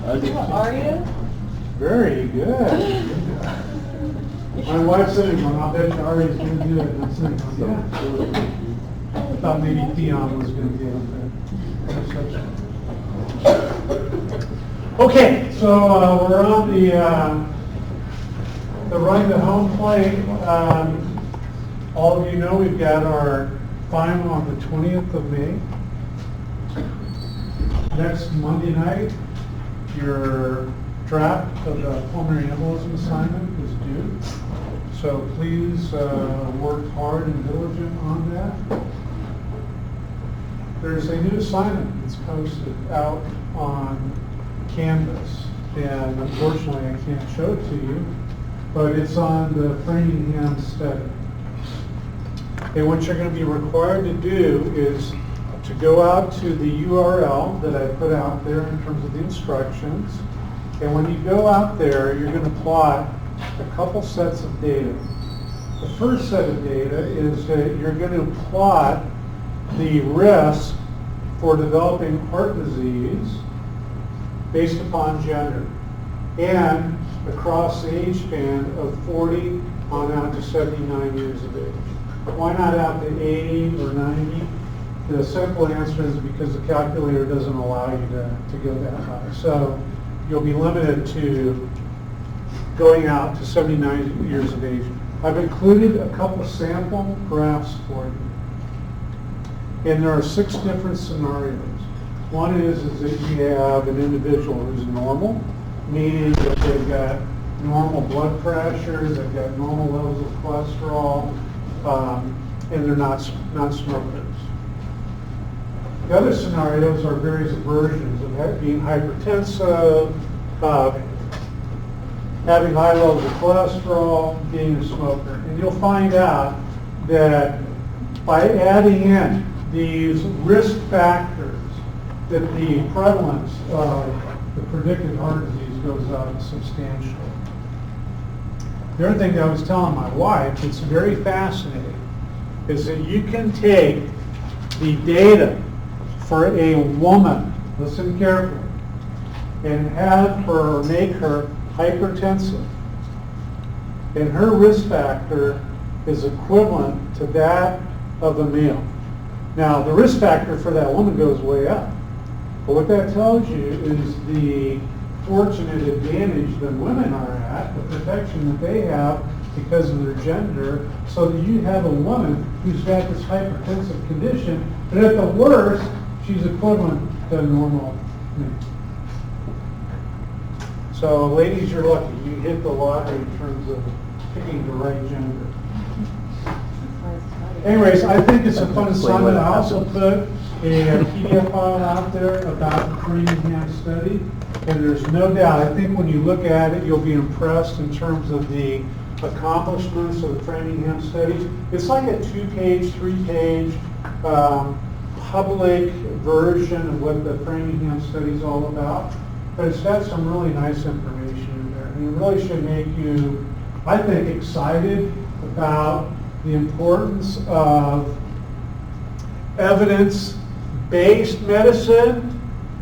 How are you? Very good. My wife's sitting on, I'll bet you Ari's going to do it. And I'm sitting on, yeah. I thought maybe Theon was going to be able to. Okay, so we're on the run to home plate. All of you know we've got our final on the 20th of May. Next Monday night, your draft of the pulmonary embolism assignment is due. So please work hard and diligent on that. There's a new assignment that's posted out on Canvas, and unfortunately I can't show it to you, but it's on the Framingham study. And what you're going to be required to do is to go out to the URL that I put out there in terms of the instructions. And when you go out there, you're going to plot a couple sets of data. The first set of data is that you're going to plot the risk for developing heart disease based upon gender and across the age span of 40 on out to 79 years of age. Why not out to 80 or 90? The simple answer is because the calculator doesn't allow you to go that high. So you'll be limited to going out to 79 years of age. I've included a couple sample graphs for you. And there are 6 different scenarios. One is that you have an individual who's normal, meaning that they've got normal blood pressure, they've got normal levels of cholesterol, and they're not smokers. The other scenarios are various versions of being hypertensive, having high levels of cholesterol, being a smoker. And you'll find out that by adding in these risk factors, that the prevalence of the predicted heart disease goes up substantially. The other thing that I was telling my wife, it's very fascinating, is that you can take the data for a woman, listen carefully, and have her, make her hypertensive. And her risk factor is equivalent to that of a male. Now, the risk factor for that woman goes way up. But what that tells you is the fortunate advantage that women are at, the protection that they have because of their gender, so that you have a woman who's got this hypertensive condition, but at the worst, she's equivalent to a normal man. So ladies, you're lucky. You hit the lottery in terms of picking the right gender. Anyways, I think it's a fun assignment. I also put a PDF file out there about the Framingham study, and there's no doubt, I think when you look at it, you'll be impressed in terms of the accomplishments of the Framingham study. It's like a 2-page, 3-page public version of what the Framingham study is all about, but it's got some really nice information in there. And it really should make you, I think, excited about the importance of evidence-based medicine,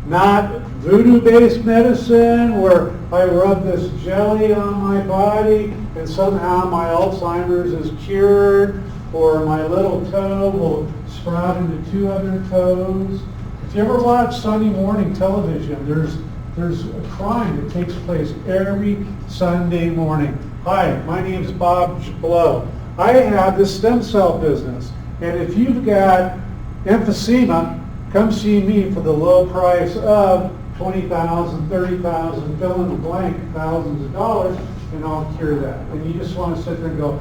not voodoo-based medicine where I rub this jelly on my body and somehow my Alzheimer's is cured, or my little toe will sprout into 2 other toes. If you ever watch Sunday morning television, there's a crime that takes place every Sunday morning. Hi, my name is Bob Blow. I have this stem cell business, and if you've got emphysema, come see me for the low price of $20,000, $30,000, fill in the blank, thousands of dollars, and I'll cure that. And you just want to sit there and go,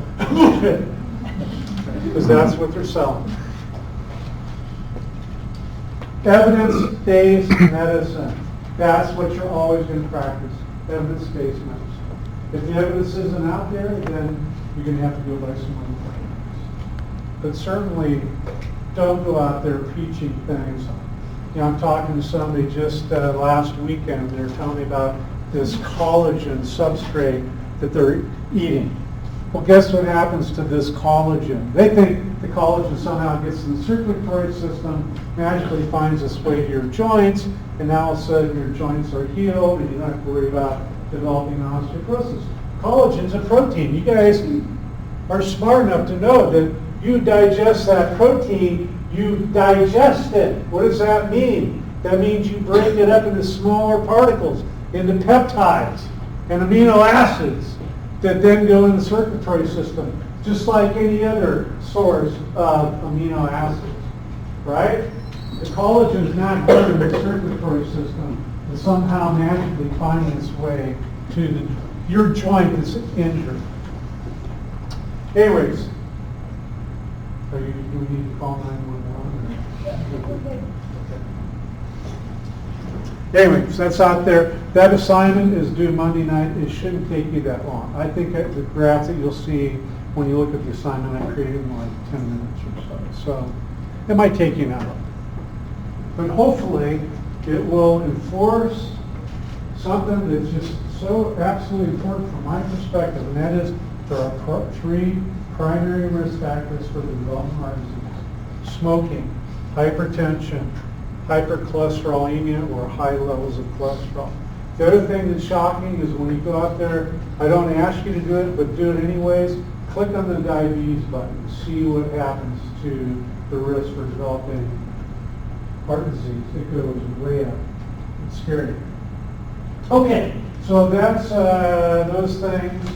because that's what they're selling. Evidence-based medicine. That's what you're always going to practice, evidence-based medicine. If the evidence isn't out there, then you're going to have to go by some other things. But certainly, don't go out there preaching things. You know, I'm talking to somebody just last weekend. They're telling me about this collagen substrate that they're eating. Well, guess what happens to this collagen? They think the collagen somehow gets in the circulatory system, magically finds its way to your joints, and now all of a sudden your joints are healed and you don't have to worry about developing osteoporosis. Collagen's a protein. You guys are smart enough to know that you digest that protein, you digest it. What does that mean? That means you break it up into smaller particles, into peptides and amino acids that then go in the circulatory system, just like any other source of amino acids, right? The collagen is not good in the circulatory system and somehow magically finding its way to your joint that's injured. Anyways, do we need to call 911? Anyways, that's out there. That assignment is due Monday night. It shouldn't take you that long. I think the graph that you'll see when you look at the assignment I created in like 10 minutes or so. So it might take you an hour. But hopefully it will enforce something that's just so absolutely important from my perspective, and that is there are 3 primary risk factors for the development of heart disease: smoking, hypertension, hypercholesterolemia, or high levels of cholesterol. The other thing that's shocking is when you go out there, I don't ask you to do it, but do it anyways, click on the diabetes button to see what happens to the risk for developing heart disease. It goes way up. It's scary. Okay, so that's those things,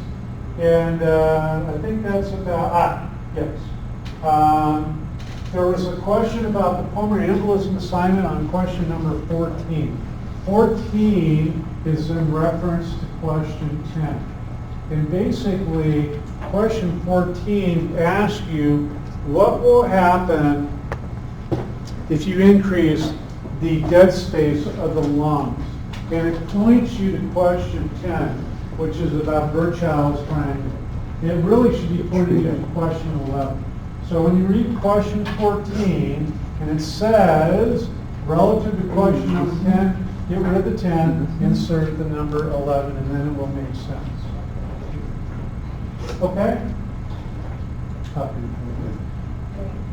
and I think that's about, yes. There was a question about the pulmonary embolism assignment on question number 14. 14 is in reference to question 10. And basically, question 14 asks you what will happen if you increase the dead space of the lungs. And it points you to question 10, which is about Virchow's triangle. It really should be pointing you to question 11. So when you read question 14, and it says, relative to question number 10, get rid of the 10, insert the number 11, and then it will make sense. Okay?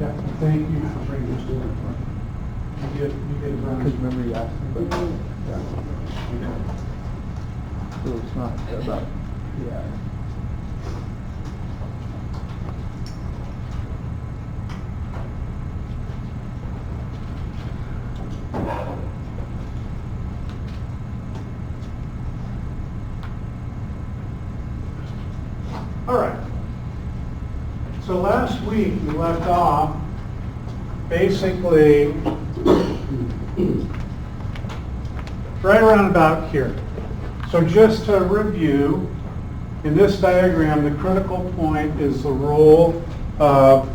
Yeah, thank you for bringing this to me. You get around. Because remember you asked me about So it's not about, yeah. All right. So last week we left off basically right around about here. So just to review, in this diagram, the critical point is the role of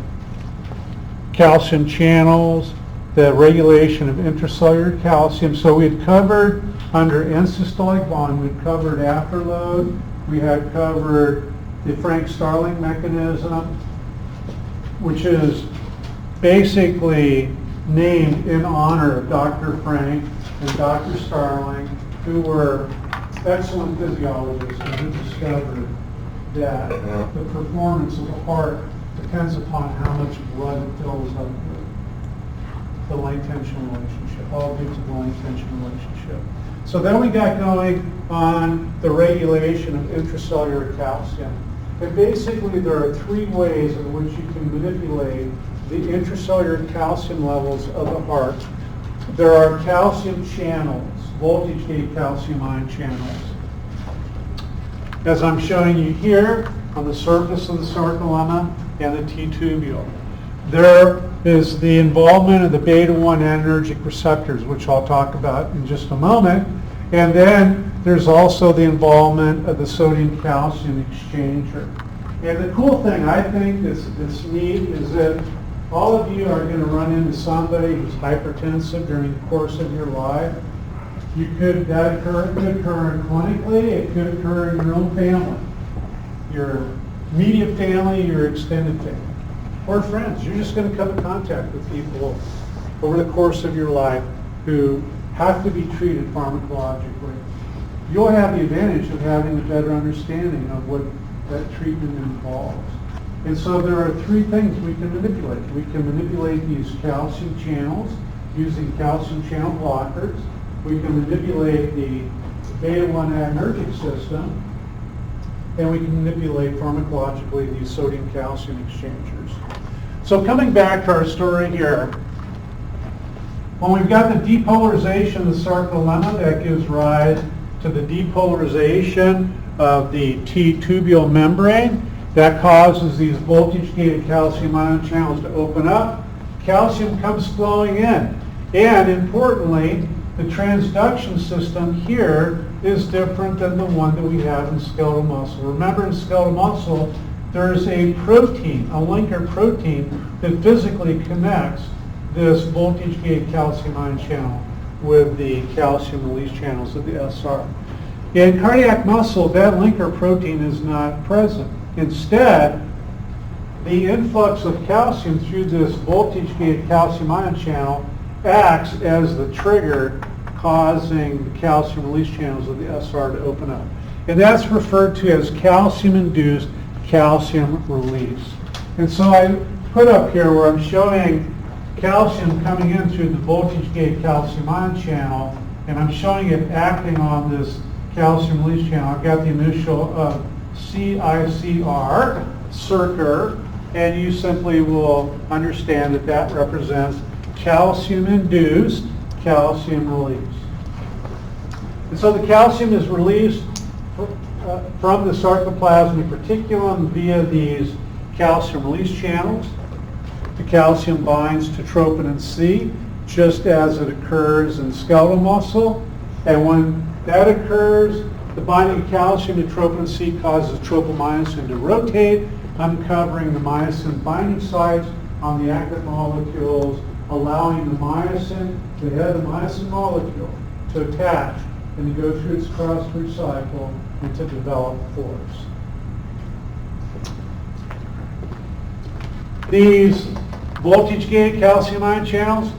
calcium channels, the regulation of intracellular calcium. So we had covered under end-systolic volume, we had covered afterload, we had covered the Frank-Starling mechanism, which is basically named in honor of Dr. Frank and Dr. Starling, who were excellent physiologists and who discovered that the performance of the heart depends upon how much blood it fills up with. The length-tension relationship, all due to the length-tension relationship. So then we got going on the regulation of intracellular calcium. And basically there are 3 ways in which you can manipulate the intracellular calcium levels of the heart. There are calcium channels, voltage gate calcium ion channels. As I'm showing you here on the surface of the sarcolemma and the T-tubule. There is the involvement of the beta-1 adrenergic receptors, which I'll talk about in just a moment. And then there's also the involvement of the sodium-calcium exchanger. And the cool thing I think that's neat is that all of you are going to run into somebody who's hypertensive during the course of your life. That could occur clinically, it could occur in your own family, your immediate family, your extended family, or friends. You're just going to come in contact with people over the course of your life who have to be treated pharmacologically. You'll have the advantage of having a better understanding of what that treatment involves. And so there are three things we can manipulate. We can manipulate these calcium channels using calcium channel blockers. We can manipulate the beta-1 adrenergic system, and we can manipulate pharmacologically these sodium-calcium exchangers. So coming back to our story here, when we've got the depolarization of the sarcolemma, that gives rise to the depolarization of the T-tubule membrane. That causes these voltage-gated calcium ion channels to open up. Calcium comes flowing in. And importantly, the transduction system here is different than the one that we have in skeletal muscle. Remember, in skeletal muscle, there's a protein, a linker protein, that physically connects this voltage-gated calcium ion channel with the calcium release channels of the SR. In cardiac muscle, that linker protein is not present. Instead, the influx of calcium through this voltage-gated calcium ion channel acts as the trigger causing the calcium release channels of the SR to open up. And that's referred to as calcium-induced calcium release. And so I put up here where I'm showing calcium coming in through the voltage-gated calcium ion channel, and I'm showing it acting on this calcium release channel. I've got the initial of CICR, circular, and you simply will understand that that represents calcium-induced calcium release. And so the calcium is released from the sarcoplasmic reticulum via these calcium release channels. The calcium binds to troponin C, just as it occurs in skeletal muscle. And when that occurs, the binding of calcium to troponin C causes tropomyosin to rotate, uncovering the myosin binding sites on the active molecules, allowing the myosin, the head of the myosin molecule, to attach and to go through its cross-bridge cycle and to develop force. These voltage-gated calcium ion channels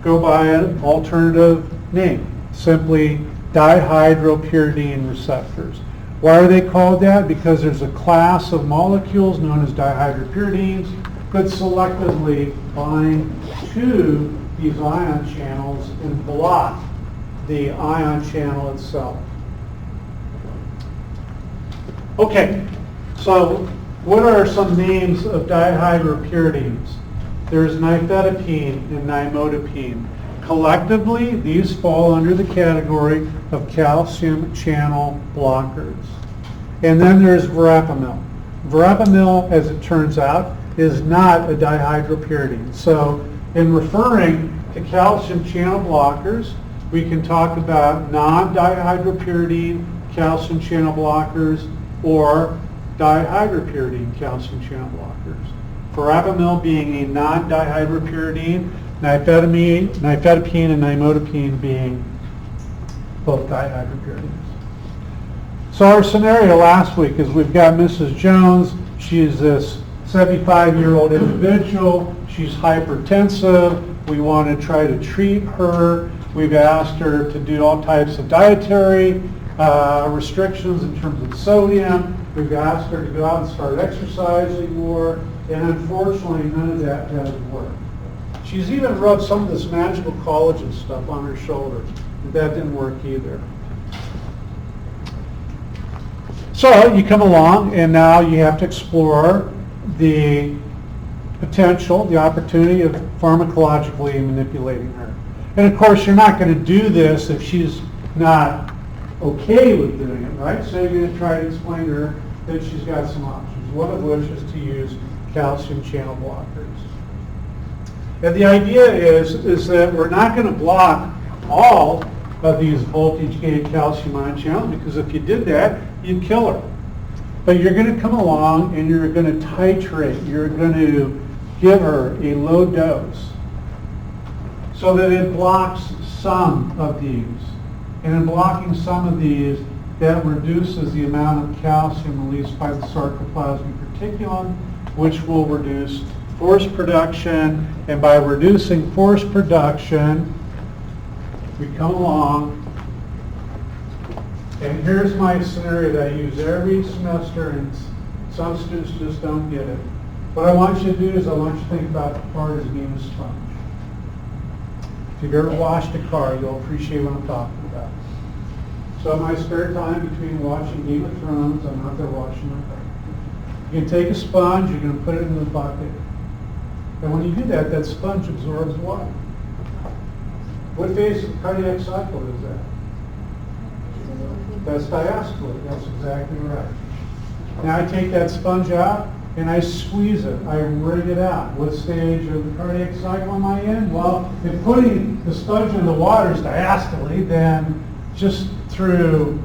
go by an alternative name, simply dihydropyridine receptors. Why are they called that? Because there's a class of molecules known as dihydropyridines that selectively bind to these ion channels and block the ion channel itself. Okay, so what are some names of dihydropyridines? There's nifedipine and nimodipine. Collectively, these fall under the category of calcium channel blockers. And then there's verapamil. Verapamil, as it turns out, is not a dihydropyridine. So in referring to calcium channel blockers, we can talk about non-dihydropyridine calcium channel blockers or dihydropyridine calcium channel blockers. Verapamil being a non-dihydropyridine, nifedipine and nimodipine being both dihydropyridines. So our scenario last week is we've got Mrs. Jones. She's this 75-year-old individual. She's hypertensive. We want to try to treat her. We've asked her to do all types of dietary restrictions in terms of sodium. We've asked her to go out and start exercising more. And unfortunately, none of that has worked. She's even rubbed some of this magical collagen stuff on her shoulder. But that didn't work either. So you come along, and now you have to explore the potential, the opportunity of pharmacologically manipulating her. And of course, you're not going to do this if she's not okay with doing it, right? So you're going to try to explain to her that she's got some options, one of which is to use calcium channel blockers. And the idea is that we're not going to block all of these voltage-gated calcium ion channels, because if you did that, you'd kill her. But you're going to come along and you're going to titrate. You're going to give her a low dose so that it blocks some of these. And in blocking some of these, that reduces the amount of calcium released by the sarcoplasmic reticulum, which will reduce force production. And by reducing force production, we come along, and here's my scenario that I use every semester in Some students just don't get it. What I want you to do is I want you to think about the heart as being a sponge. If you've ever washed a car, you'll appreciate what I'm talking about. So in my spare time between watching Game of Thrones, I'm out there washing my car. You can take a sponge, you're going to put it in the bucket. And when you do that, that sponge absorbs water. What phase of the cardiac cycle is that? That's diastole. That's exactly right. Now I take that sponge out and I squeeze it. I wring it out. What stage of the cardiac cycle am I in? Well, if putting the sponge in the water is diastole, then just through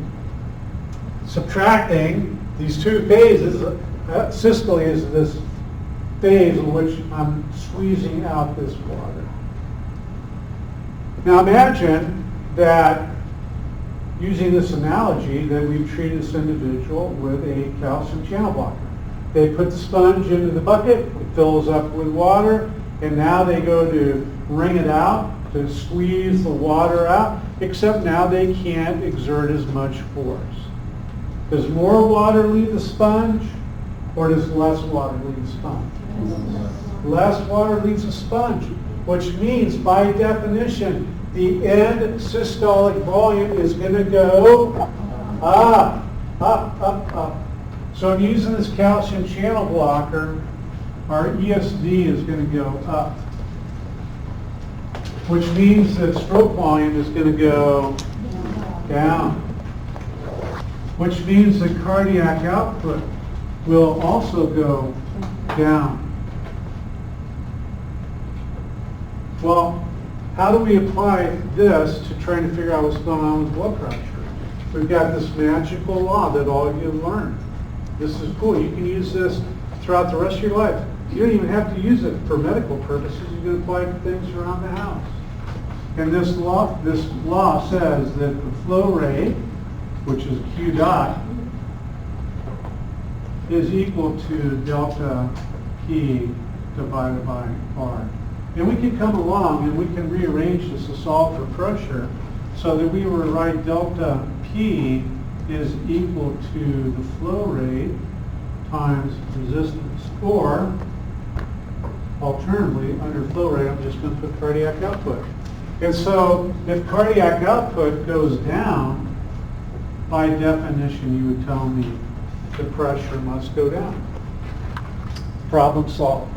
subtracting these two phases, systole is this phase in which I'm squeezing out this water. Now imagine that, using this analogy, that we've treated this individual with a calcium channel blocker. They put the sponge into the bucket, it fills up with water, and now they go to wring it out, to squeeze the water out, except now they can't exert as much force. Does more water leave the sponge, or does less water leave the sponge? Less water leaves the sponge, which means, by definition, the end systolic volume is going to go up, up, up, up. So in using this calcium channel blocker, our ESD is going to go up, which means that stroke volume is going to go down, which means that cardiac output will also go down. Well, how do we apply this to trying to figure out what's going on with blood pressure? We've got this magical law that all of you have learned. This is cool. You can use this throughout the rest of your life. You don't even have to use it for medical purposes. You can apply it to things around the house. And this law says that the flow rate, which is Q dot, is equal to delta P divided by R. And we can come along and we can rearrange this to solve for pressure so that we would write delta P is equal to the flow rate times resistance. Or, alternatively, under flow rate, I'm just going to put cardiac output. And so, if cardiac output goes down, by definition, you would tell me the pressure must go down. Problem solved.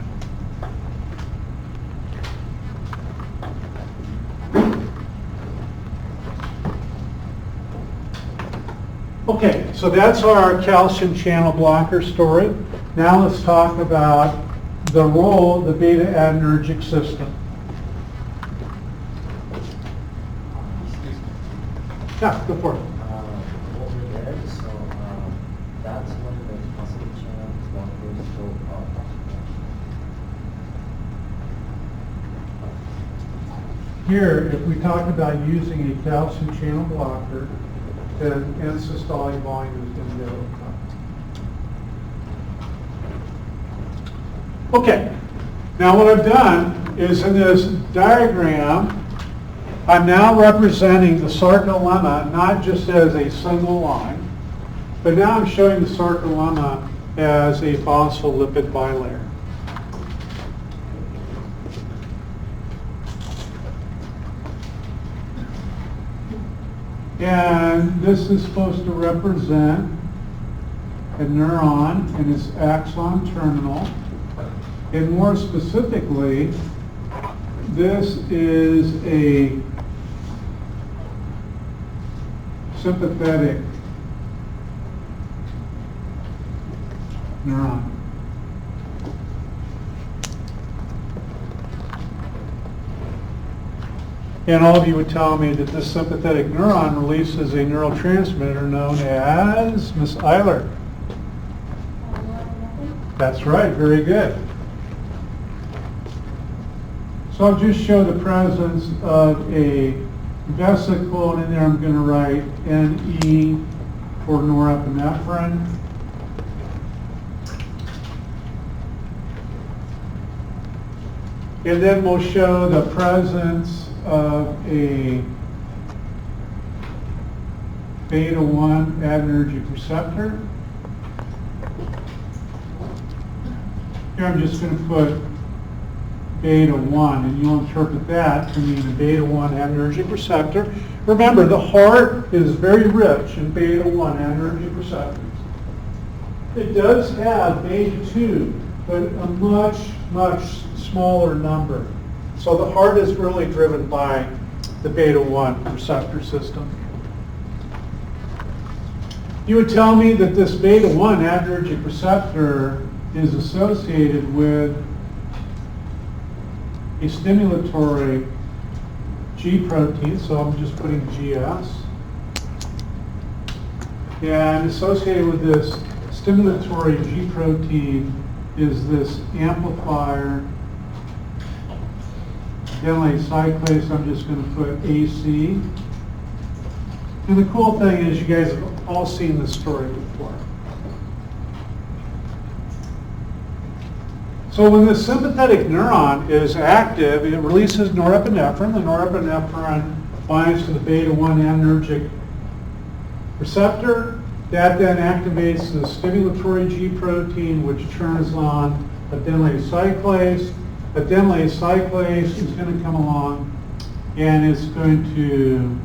Okay, so that's our calcium channel blocker story. Now let's talk about the role of the beta adrenergic system. Yeah, go for it. Over there, so that's when the calcium channel blockers go up. Here, if we talk about using a calcium channel blocker, then end systolic volume is going to go up. Okay, now what I've done is in this diagram, I'm now representing the sarcolemma not just as a single line, but now I'm showing the sarcolemma as a phospholipid bilayer. And this is supposed to represent a neuron and its axon terminal. And more specifically, this is a sympathetic neuron. And all of you would tell me that this sympathetic neuron releases a neurotransmitter known as Miss Eiler. That's right, very good. So I'll just show the presence of a vesicle, and in there I'm going to write NE for norepinephrine. And then we'll show the presence of a beta 1 adrenergic receptor. Here I'm just going to put beta 1, and you'll interpret that to mean a beta 1 adrenergic receptor. Remember, the heart is very rich in beta 1 adrenergic receptors. It does have beta 2, but a much, much smaller number. So the heart is really driven by the beta 1 receptor system. You would tell me that this beta 1 adrenergic receptor is associated with a stimulatory G protein, so I'm just putting GS. And associated with this stimulatory G protein is this amplifier adenylate cyclase. I'm just going to put AC. And the cool thing is you guys have all seen this story before. So when the sympathetic neuron is active, it releases norepinephrine. The norepinephrine binds to the beta 1 adrenergic receptor. That then activates the stimulatory G protein, which turns on adenylate cyclase. Adenylate cyclase is going to come along and it's going to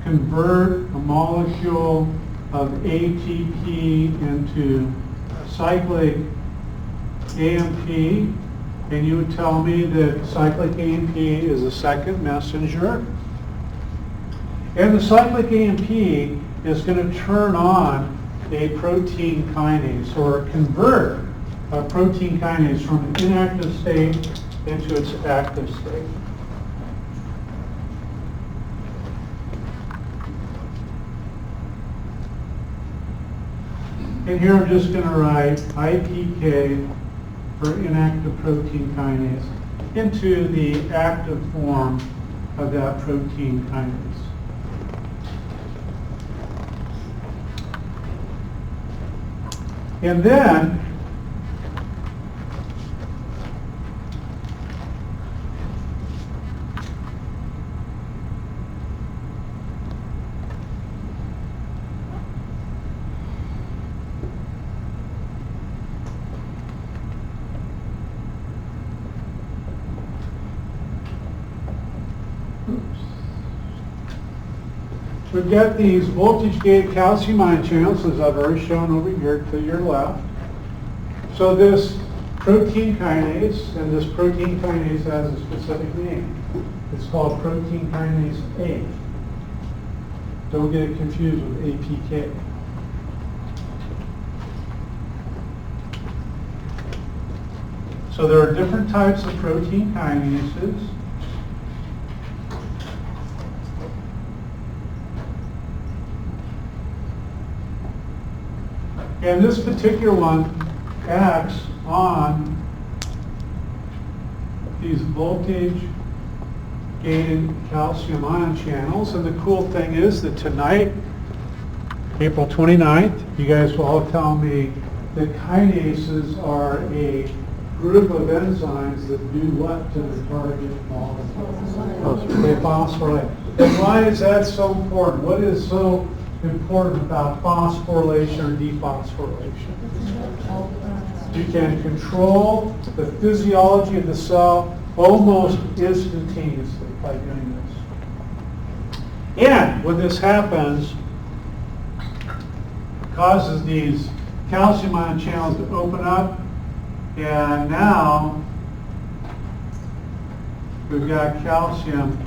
convert a molecule of ATP into cyclic AMP, and you would tell me that cyclic AMP is a second messenger. And the cyclic AMP is going to turn on a protein kinase, or convert a protein kinase from an inactive state into its active state. And here I'm just going to write IPK for inactive protein kinase into the active form of that protein kinase. And then we've got these voltage-gated calcium ion channels, as I've already shown over here to your left. So this protein kinase, and this protein kinase has a specific name. It's called protein kinase A. Don't get it confused with APK. So there are different types of protein kinases. And this particular one acts on these voltage-gated calcium ion channels. And the cool thing is that tonight, April 29th, you guys will all tell me that kinases are a group of enzymes that do what to the target molecule? They phosphorylate. And why is that so important? What is so important about phosphorylation or dephosphorylation? You can control the physiology of the cell almost instantaneously by doing this. And when this happens, it causes these calcium ion channels to open up, and now we've got calcium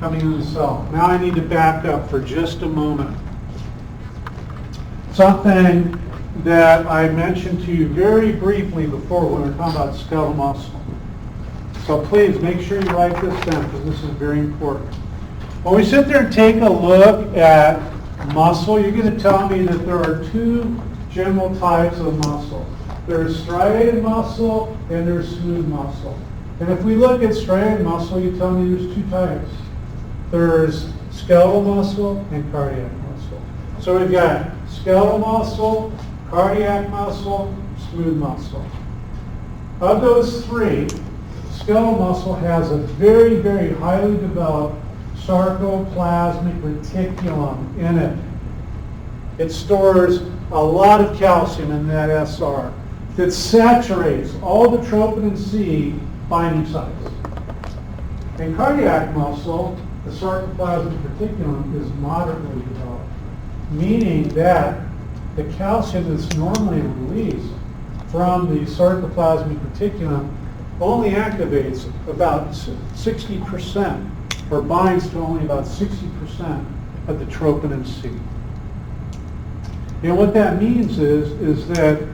coming in the cell. Now I need to back up for just a moment. Something that I mentioned to you very briefly before when we were talking about skeletal muscle. So please make sure you write this down because this is very important. When we sit there and take a look at muscle, you're going to tell me that there are two general types of muscle. There's striated muscle and there's smooth muscle. And if we look at striated muscle, you tell me there's two types. There's skeletal muscle and cardiac muscle. So we've got skeletal muscle, cardiac muscle, smooth muscle. Of those three, skeletal muscle has a very, very highly developed sarcoplasmic reticulum in it. It stores a lot of calcium in that SR. that saturates all the troponin C binding sites. In cardiac muscle, the sarcoplasmic reticulum is moderately developed, meaning that the calcium that's normally released from the sarcoplasmic reticulum only activates about 60% or binds to only about 60% of the troponin C. And what that means is that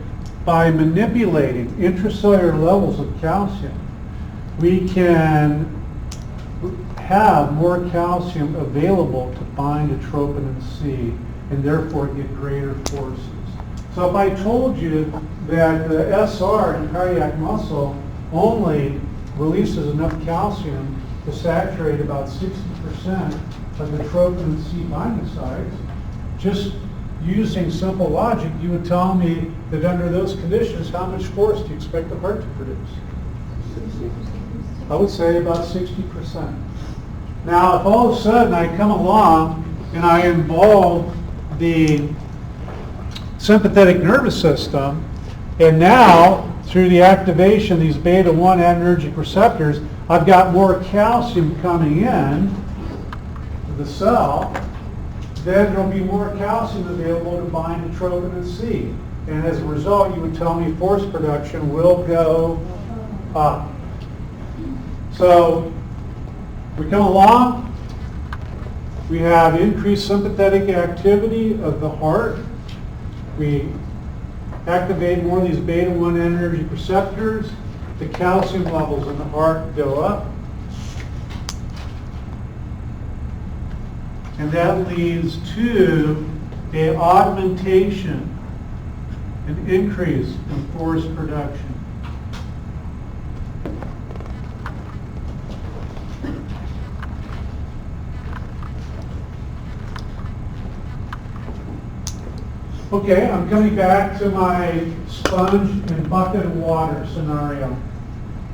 by manipulating intracellular levels of calcium, we can have more calcium available to bind to troponin C and therefore get greater forces. So if I told you that the SR in cardiac muscle only releases enough calcium to saturate about 60% of the troponin C binding sites, just using simple logic, you would tell me that under those conditions, how much force do you expect the heart to produce? I would say about 60%. Now, if all of a sudden I come along and I involve the sympathetic nervous system, and now through the activation of these beta-1 adrenergic receptors, I've got more calcium coming in to the cell, then there'll be more calcium available to bind to troponin C. And as a result, you would tell me force production will go up. So we come along, we have increased sympathetic activity of the heart. We activate more of these beta-1 adrenergic receptors. The calcium levels in the heart go up. And that leads to an augmentation, an increase in force production. Okay, I'm coming back to my sponge and bucket of water scenario.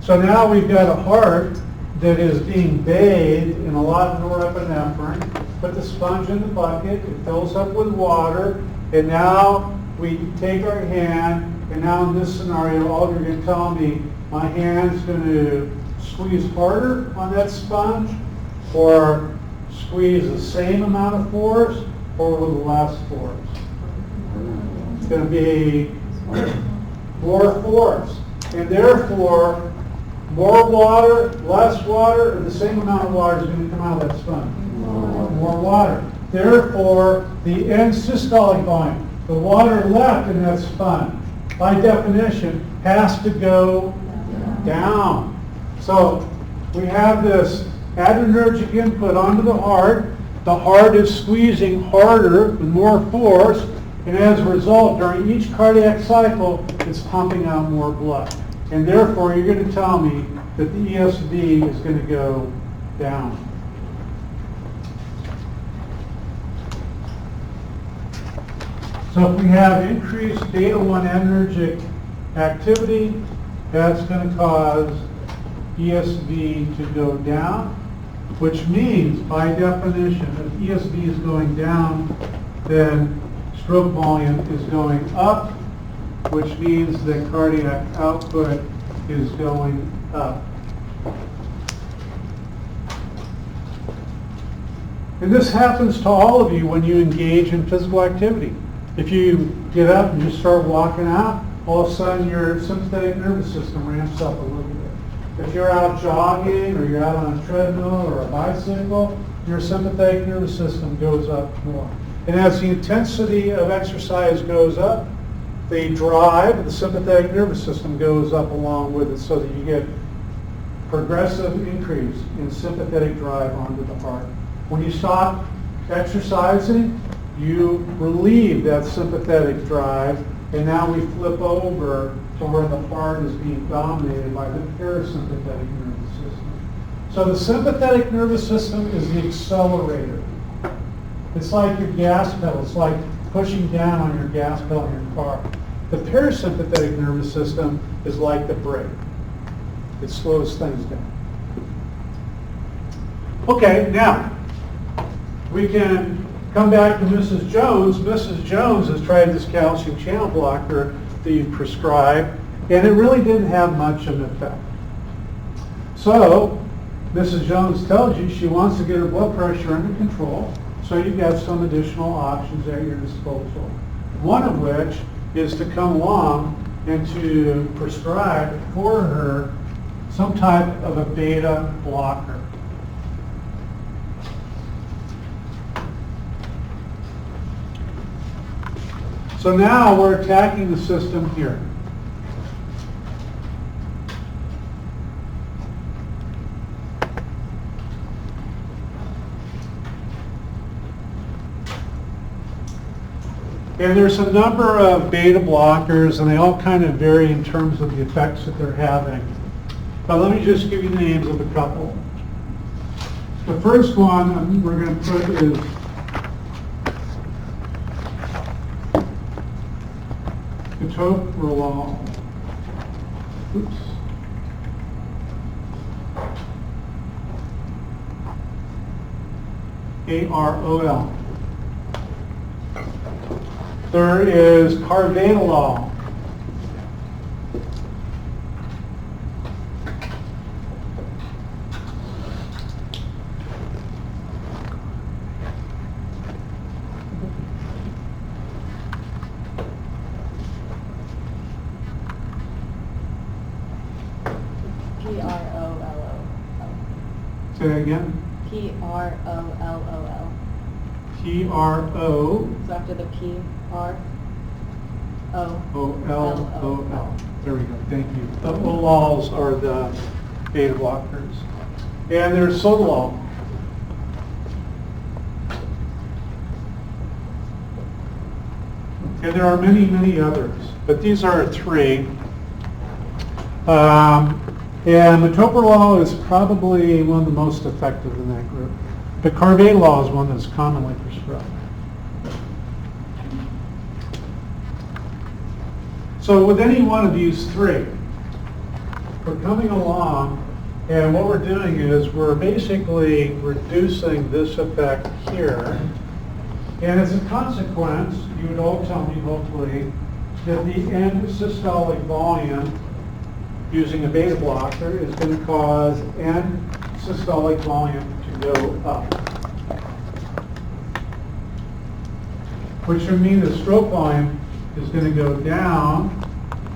So now we've got a heart that is being bathed in a lot of norepinephrine. Put the sponge in the bucket, it fills up with water, and now we take our hand, and now in this scenario, all you're going to tell me, my hand's going to squeeze harder on that sponge, or squeeze the same amount of force, or with less force. It's going to be more force, and therefore, more water, less water, or the same amount of water is going to come out of that sponge. More water. Therefore, the end systolic volume, the water left in that sponge, by definition, has to go down. So we have this adrenergic input onto the heart. The heart is squeezing harder with more force, and as a result, during each cardiac cycle, it's pumping out more blood. And therefore, you're going to tell me that the ESV is going to go down. So if we have increased beta-1 adrenergic activity, that's going to cause ESV to go down, which means, by definition, if ESV is going down, then stroke volume is going up, which means that cardiac output is going up. And this happens to all of you when you engage in physical activity. If you get up and you start walking out, all of a sudden your sympathetic nervous system ramps up a little bit. If you're out jogging or you're out on a treadmill or a bicycle, your sympathetic nervous system goes up more. And as the intensity of exercise goes up, the drive of the sympathetic nervous system goes up along with it, so that you get progressive increase in sympathetic drive onto the heart. When you stop exercising, you relieve that sympathetic drive, and now we flip over to where the heart is being dominated by the parasympathetic nervous system. So the sympathetic nervous system is the accelerator. It's like your gas pedal. It's like pushing down on your gas pedal in your car. The parasympathetic nervous system is like the brake. It slows things down. Okay, now we can come back to Mrs. Jones. Mrs. Jones has tried this calcium channel blocker that you prescribe, and it really didn't have much of an effect. So Mrs. Jones tells you she wants to get her blood pressure under control, so you've got some additional options at your disposal. One of which is to come along and to prescribe for her some type of a beta blocker. So now we're attacking the system here. And there's a number of beta blockers, and they all kind of vary in terms of the effects that they're having. But let me just give you the names of a couple. The first one we're going to put is metoprolol. Oops. AROL. There is carvedilol. Say that again. P-R-O-L-O-L. P-R-O. So after the P, R, O. O-L-O-L. There we go, thank you. The olols are the beta blockers. And there's sotalol. And there are many, many others, but these are three. And metoprolol is probably one of the most effective in that group. But carvedilol is one that's commonly prescribed. So with any one of these three, we're coming along, and what we're doing is we're basically reducing this effect here. And as a consequence, you would all tell me, hopefully, that the end systolic volume using a beta blocker is going to cause end systolic volume to go up. Which would mean the stroke volume is going to go down,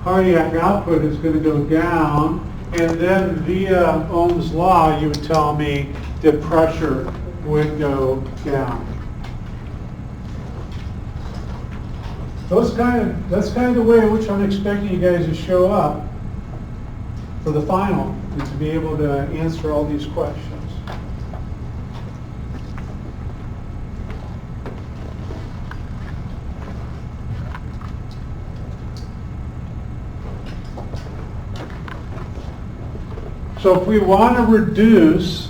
cardiac output is going to go down, and then via Ohm's law, you would tell me the pressure would go down. That's kind of the way in which I'm expecting you guys to show up for the final, and to be able to answer all these questions. So if we want to reduce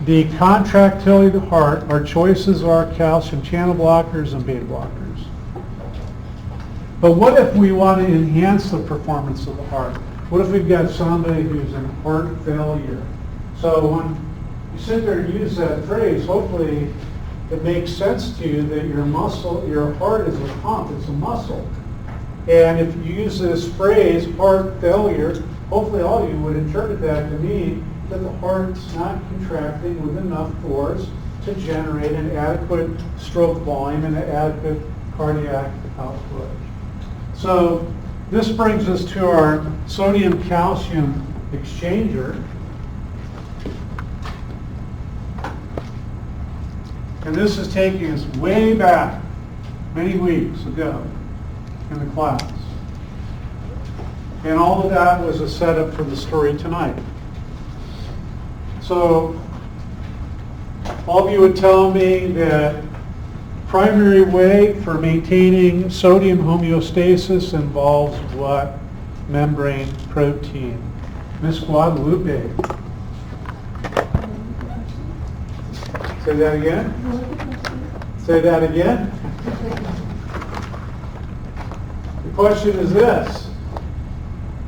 the contractility of the heart, our choices are calcium channel blockers and beta blockers. But what if we want to enhance the performance of the heart? What if we've got somebody who's in heart failure? So when you sit there and use that phrase, hopefully it makes sense to you that your muscle, your heart is a pump, it's a muscle. And if you use this phrase, heart failure, hopefully all of you would interpret that to mean that the heart's not contracting with enough force to generate an adequate stroke volume and an adequate cardiac output. So this brings us to our sodium-calcium exchanger. And this is taking us way back, many weeks ago in the class. And all of that was a setup for the story tonight. So all of you would tell me that primary way for maintaining sodium homeostasis involves what? Membrane protein. Miss Guadalupe. Say that again? Say that again? The question is this,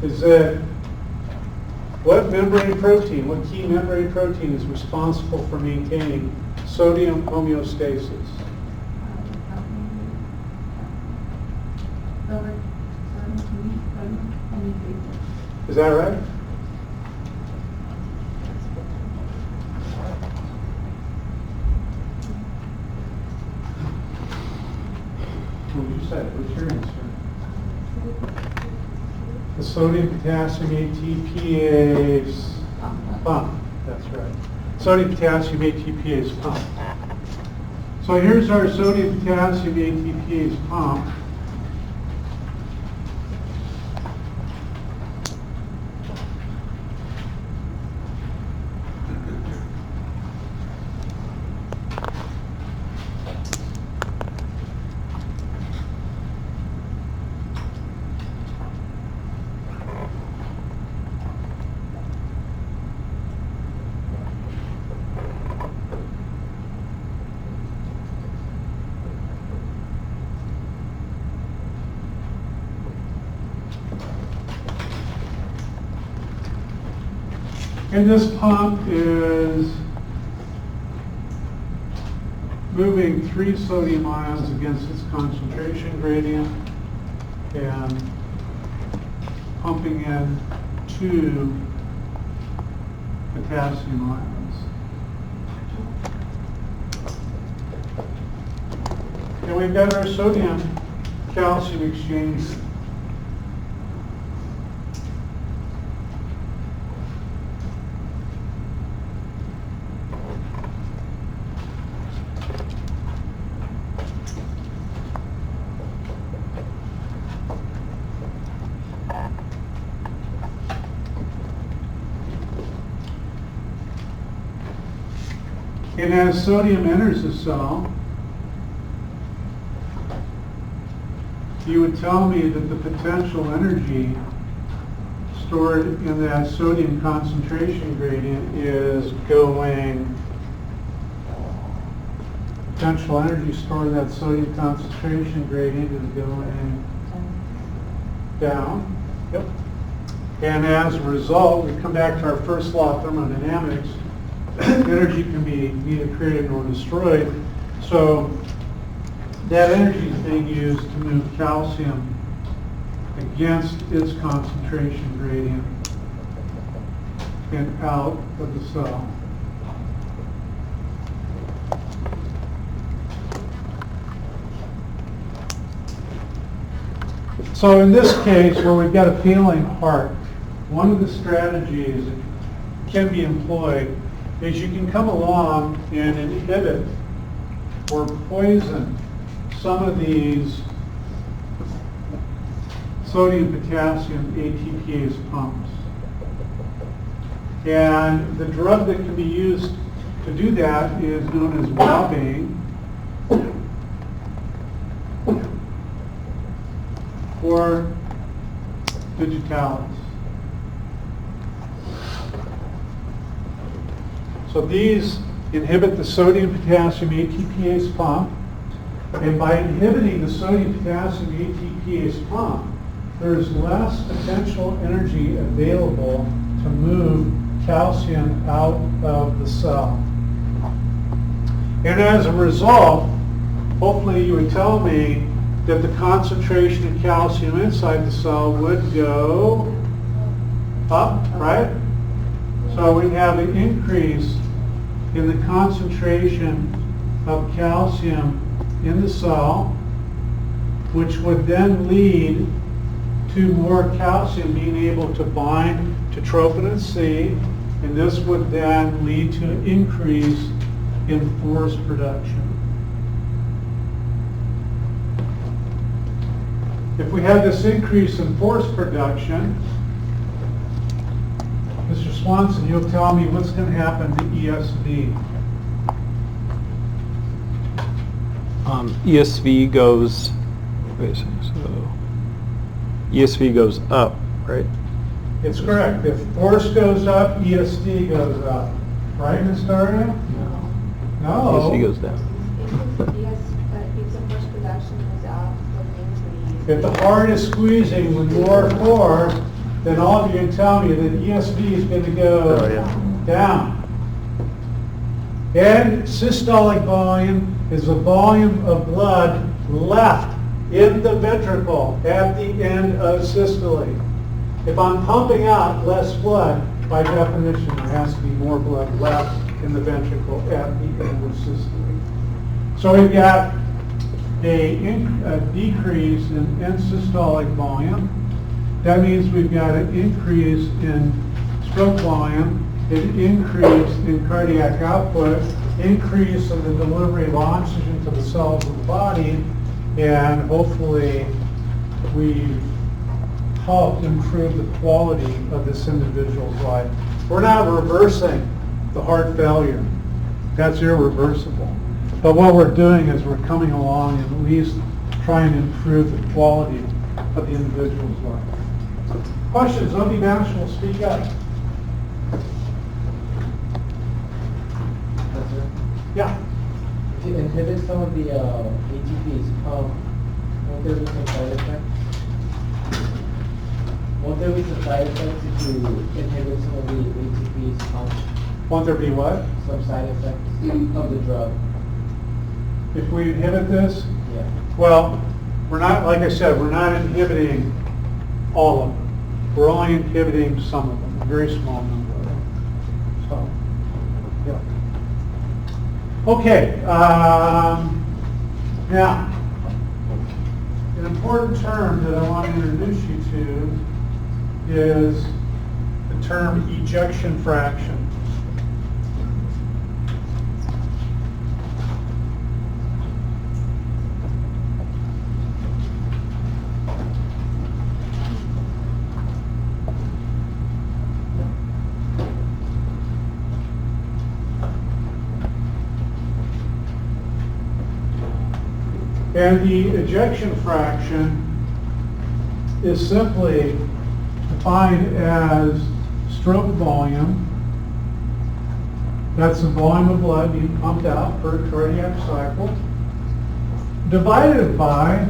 is that what membrane protein, what key membrane protein is responsible for maintaining sodium homeostasis? Is that right? What would you say? What's your answer? The sodium potassium ATPase pump. That's right. Sodium potassium ATPase pump. So here's our sodium potassium ATPase pump. And this pump is moving 3 sodium ions against its concentration gradient and pumping in 2 potassium ions. And we've got our sodium calcium exchange. And as sodium enters the cell, you would tell me that the potential energy stored in that sodium concentration gradient is going, potential energy stored in that sodium concentration gradient is going down. Yep. And as a result, we come back to our first law of thermodynamics. Energy can be neither created nor destroyed. So that energy is being used to move calcium against its concentration gradient and out of the cell. So in this case, where we've got a failing heart, one of the strategies that can be employed is you can come along and inhibit or poison some of these sodium potassium ATPase pumps. And the drug that can be used to do that is known as wellbeing or digitalis. So these inhibit the sodium potassium ATPase pump, and by inhibiting the sodium potassium ATPase pump, there's less potential energy available to move calcium out of the cell. And as a result, hopefully you would tell me that the concentration of calcium inside the cell would go up, right? So we have an increase in the concentration of calcium in the cell, which would then lead to more calcium being able to bind to troponin C, and this would then lead to an increase in force production. If we have this increase in force production, Mr. Swanson, you'll tell me what's going to happen to ESV. ESV goes, wait a second, so ESV goes up, right? It's correct. If force goes up, ESV goes up. Right, Ms. Daria? No. ESV goes down. Yes, if the force production goes up, what means we... If the heart is squeezing with more force, then all of you can tell me that ESV is going to go down. And systolic volume is the volume of blood left in the ventricle at the end of systole. If I'm pumping out less blood, by definition, there has to be more blood left in the ventricle at the end of systole. So we've got a decrease in end-systolic volume. That means we've got an increase in stroke volume, an increase in cardiac output, increase in the delivery of oxygen to the cells of the body, and hopefully we've helped improve the quality of this individual's life. We're not reversing the heart failure. That's irreversible. But what we're doing is we're coming along and at least trying to improve the quality of the individual's life. Questions? Nobody national, speak up. Yeah. If you inhibit some of the ATPs, won't there be some side effects? Won't there be some side effects if you inhibit some of the ATPs? Won't there be what? Some side effects of the drug. If we inhibit this? Yeah. Well, we're not, like I said, we're not inhibiting all of them. We're only inhibiting some of them, a very small number of them. So, yeah. Okay, now, an important term that I want to introduce you to is the term ejection fraction. And the ejection fraction is simply defined as stroke volume. That's the volume of blood being pumped out per cardiac cycle, divided by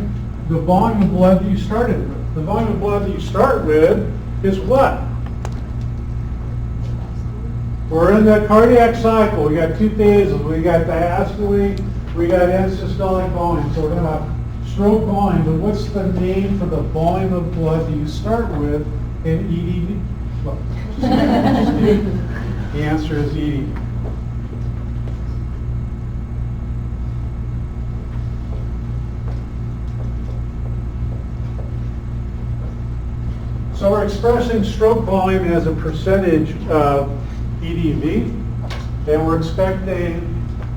the volume of blood that you started with. The volume of blood that you start with is what? We're in the cardiac cycle. We got two phases. We got diastole, we got end-systolic volume. So we're going to have stroke volume. But what's the name for the volume of blood that you start with in ED? Well, the answer is ED. So we're expressing stroke volume as a percentage of EDV, and we're expecting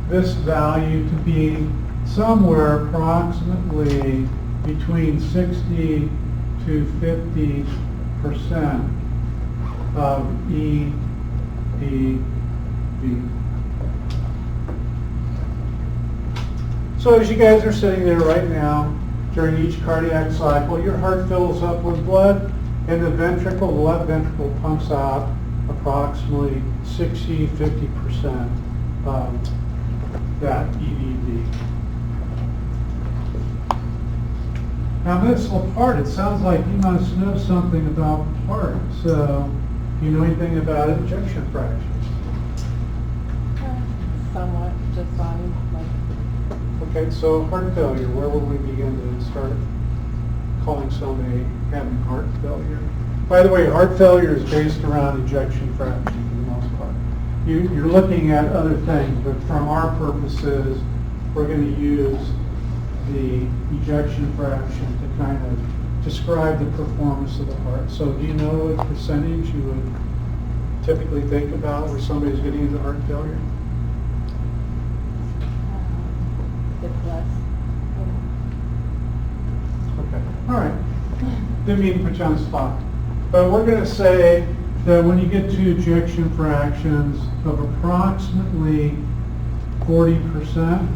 this value to be somewhere approximately between 60 to 50% of EDV. So as you guys are sitting there right now, during each cardiac cycle, your heart fills up with blood, and the ventricle, the left ventricle pumps out approximately 60-50% of that EDV. Now this whole part, it sounds like you must know something about the heart. So, do you know anything about ejection fraction? Somewhat, just on like. Okay, so heart failure, where will we begin to start calling somebody having heart failure? By the way, heart failure is based around ejection fraction for the most part. You're looking at other things, but from our purposes, we're going to use the ejection fraction to kind of describe the performance of the heart. So do you know what percentage you would typically think about where somebody's getting into heart failure? It's less. Okay, all right. Didn't mean to put you on the spot. But we're going to say that when you get to ejection fractions of approximately 40%,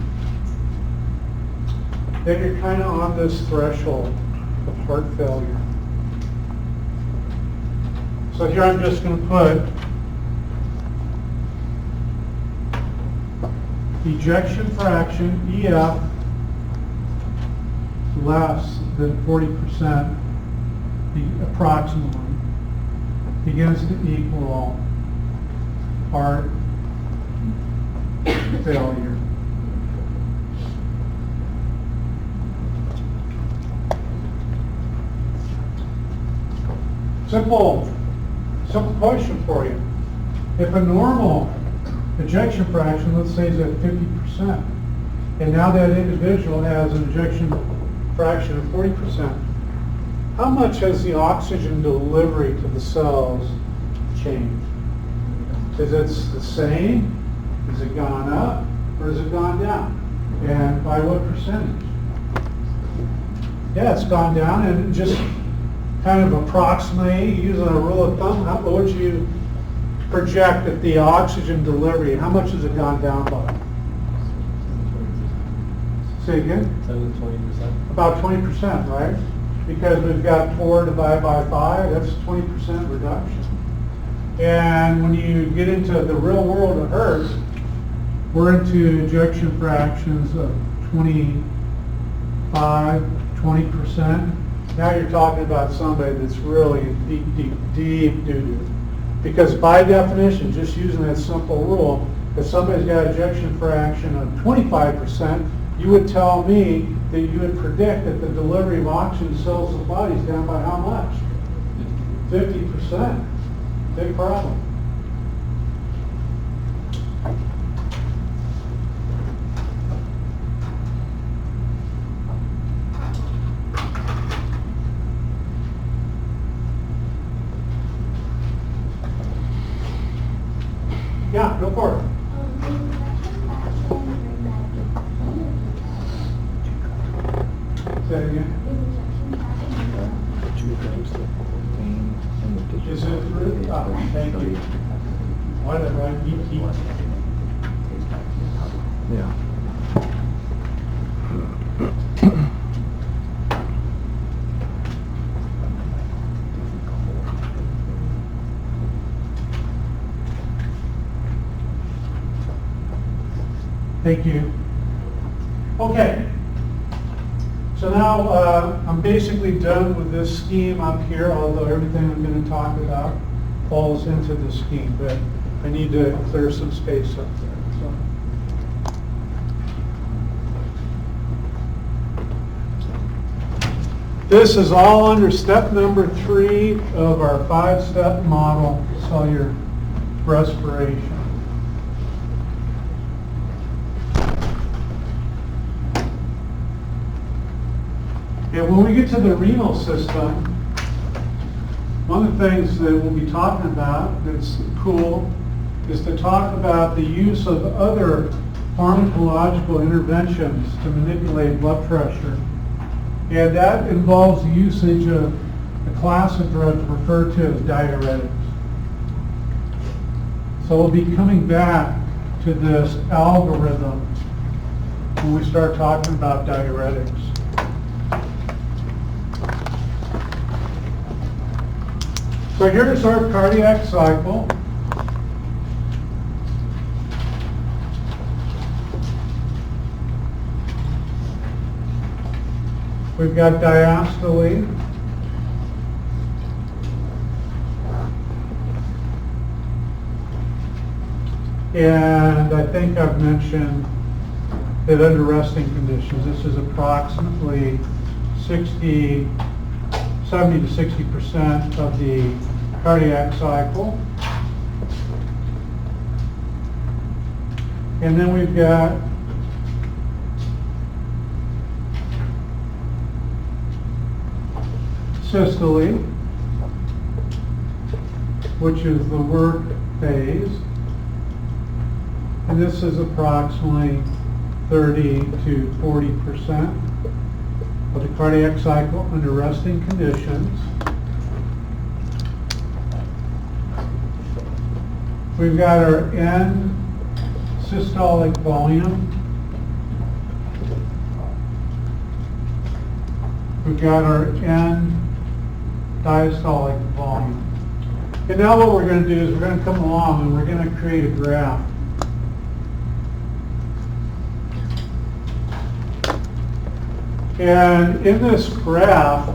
then you're kind of on this threshold of heart failure. So here I'm just going to put ejection fraction, EF, less than 40%, approximately, begins to equal heart failure. Simple question for you. If a normal ejection fraction, let's say, is at 50%, and now that individual has an ejection fraction of 40%, how much has the oxygen delivery to the cells changed? Is it the same? Has it gone up? Or has it gone down? And by what percentage? Yeah, it's gone down, and just kind of approximately, using a rule of thumb, what would you project that the oxygen delivery, how much has it gone down by? Say again? 20%. About 20%, right? Because we've got 4 divided by 5, that's 20% reduction. And when you get into the real world of Earth, we're into ejection fractions of 25, 20%. Now you're talking about somebody that's really deep doo-doo. Because by definition, just using that simple rule, if somebody's got ejection fraction of 25%, you would tell me that you would predict that the delivery of oxygen to cells of the body is down by how much? 50%. Big problem. Yeah, go for it. Say it again. Is it through? Thank you. Why did I keep? Yeah. Thank you. Okay. So now I'm basically done with this scheme up here, although everything I'm going to talk about falls into the scheme, but I need to clear some space up there. So. This is all under step number 3 of our 5-step model, cellular respiration. And when we get to the renal system, one of the things that we'll be talking about that's cool is to talk about the use of other pharmacological interventions to manipulate blood pressure. And that involves the usage of a class of drugs referred to as diuretics. So we'll be coming back to this algorithm when we start talking about diuretics. So here's our cardiac cycle. We've got diastole. And I think I've mentioned that under resting conditions, this is approximately 70 to 60% of the cardiac cycle. And then we've got systole, which is the work phase. And this is approximately 30 to 40% of the cardiac cycle under resting conditions. We've got our end systolic volume. We've got our end diastolic volume. And now what we're going to do is we're going to come along and we're going to create a graph. And in this graph,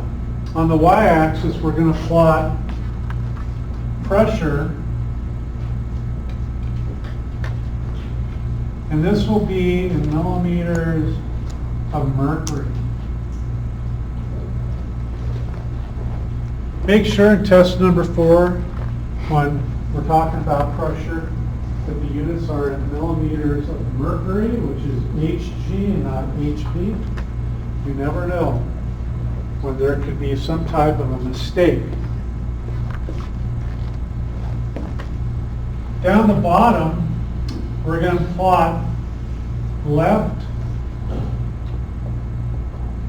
on the y-axis, we're going to plot pressure. And this will be in millimeters of mercury. Make sure in test number 4, when we're talking about pressure, that the units are in millimeters of mercury, which is Hg and not Hp. You never know when there could be some type of a mistake. Down the bottom, we're going to plot left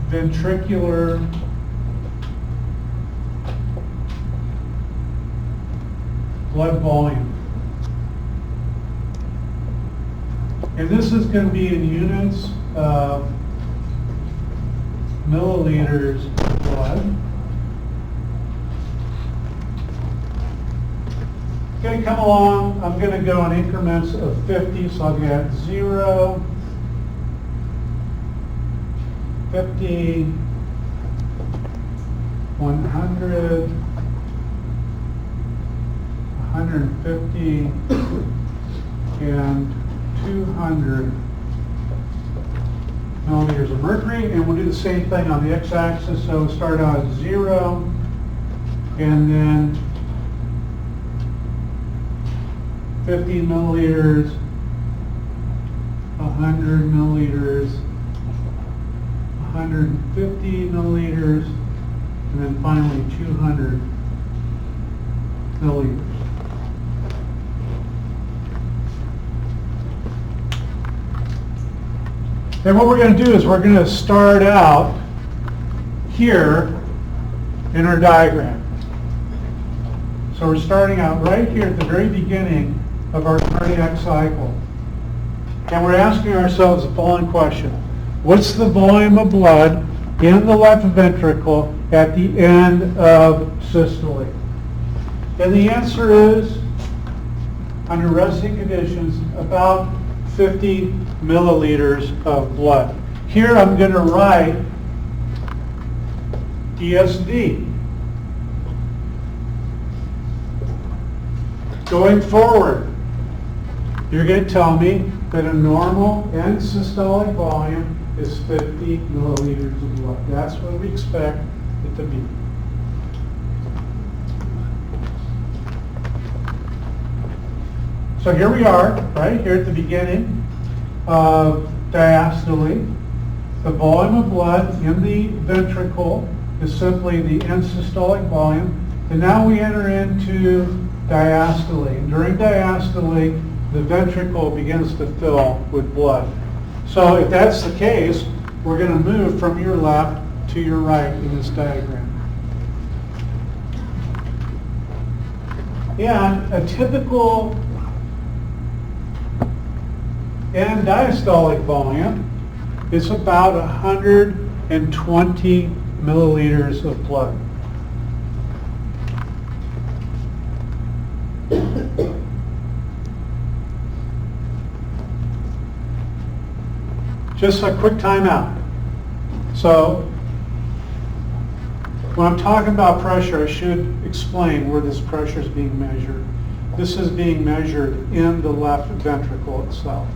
ventricular blood volume. And this is going to be in units of milliliters of blood. Going to come along, I'm going to go in increments of 50, so I'll get 0, 50, 100, 150, and 200 millimeters of mercury. And we'll do the same thing on the x-axis. So we'll start out at 0, and then 50 milliliters, 100 milliliters, 150 milliliters, and then finally 200 milliliters. Then what we're going to do is we're going to start out here in our diagram. So we're starting out right here at the very beginning of our cardiac cycle. And we're asking ourselves the following question. What's the volume of blood in the left ventricle at the end of systole? And the answer is, under resting conditions, about 50 milliliters of blood. Here I'm going to write DSD. Going forward, you're going to tell me that a normal end systolic volume is 50 milliliters of blood. That's what we expect it to be. So here we are, right here at the beginning of diastole. The volume of blood in the ventricle is simply the end systolic volume. And now we enter into diastole. And during diastole, the ventricle begins to fill with blood. So if that's the case, we're going to move from your left to your right in this diagram. And a typical end diastolic volume is about 120 milliliters of blood. Just a quick timeout. So when I'm talking about pressure, I should explain where this pressure is being measured. This is being measured in the left ventricle itself.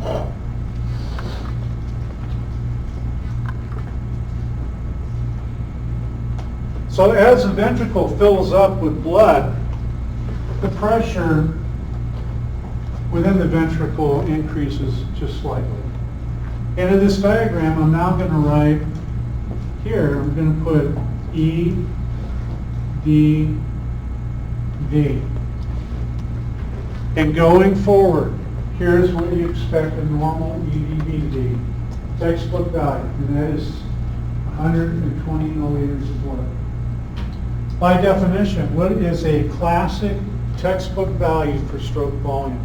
So as the ventricle fills up with blood, the pressure within the ventricle increases just slightly. And in this diagram, I'm now going to write here, I'm going to put E, D, V. And going forward, here's what you expect a normal EDV to be. Textbook value, and that is 120 milliliters of blood. By definition, what is a classic textbook value for stroke volume?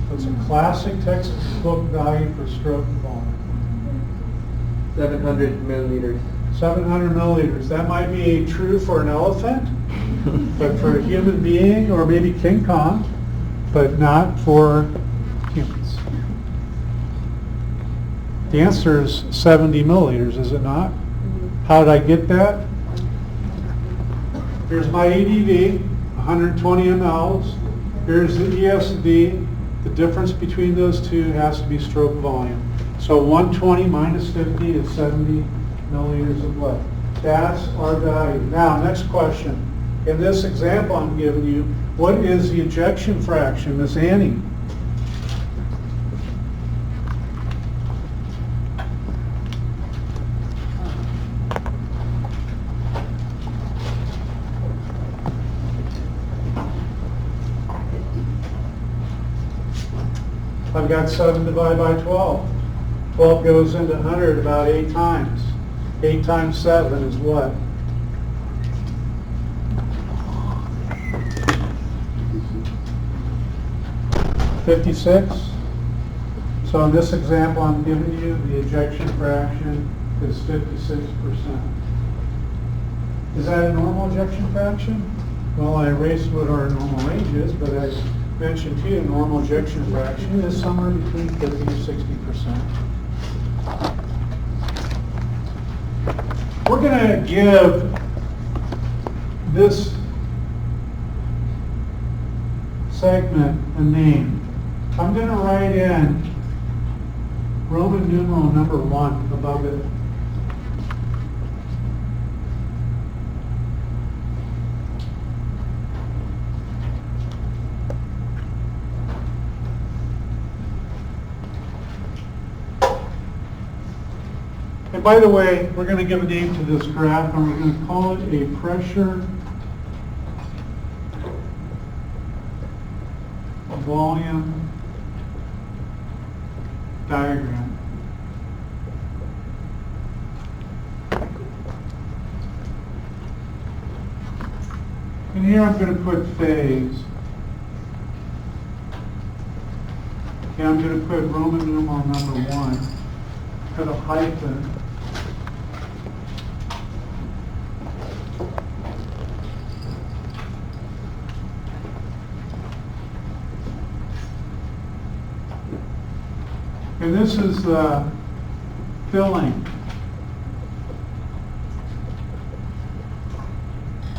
What's a classic textbook value for stroke volume? 700 milliliters. 700 milliliters. That might be true for an elephant, but for a human being, or maybe King Kong, but not for humans. The answer is 70 milliliters, is it not? How did I get that? Here's my EDV, 120 mLs. Here's the ESD. The difference between those two has to be stroke volume. So 120 minus 50 is 70 milliliters of blood. That's our value. Now, next question. In this example I'm giving you, what is the ejection fraction, Miss Annie? I've got 7 divided by 12. 12 goes into 100 about 8 times. 8 times 7 is what? 56. So in this example I'm giving you, the ejection fraction is 56%. Is that a normal ejection fraction? Well, I erased what our normal range is, but I mentioned to you normal ejection fraction is somewhere between 50 to 60%. We're going to give this segment a name. I'm going to write in Roman numeral number 1 above it. And by the way, we're going to give a name to this graph, and we're going to call it a pressure volume diagram. And here I'm going to put phase. And I'm going to put Roman numeral number 1. Put a hyphen. And this is the filling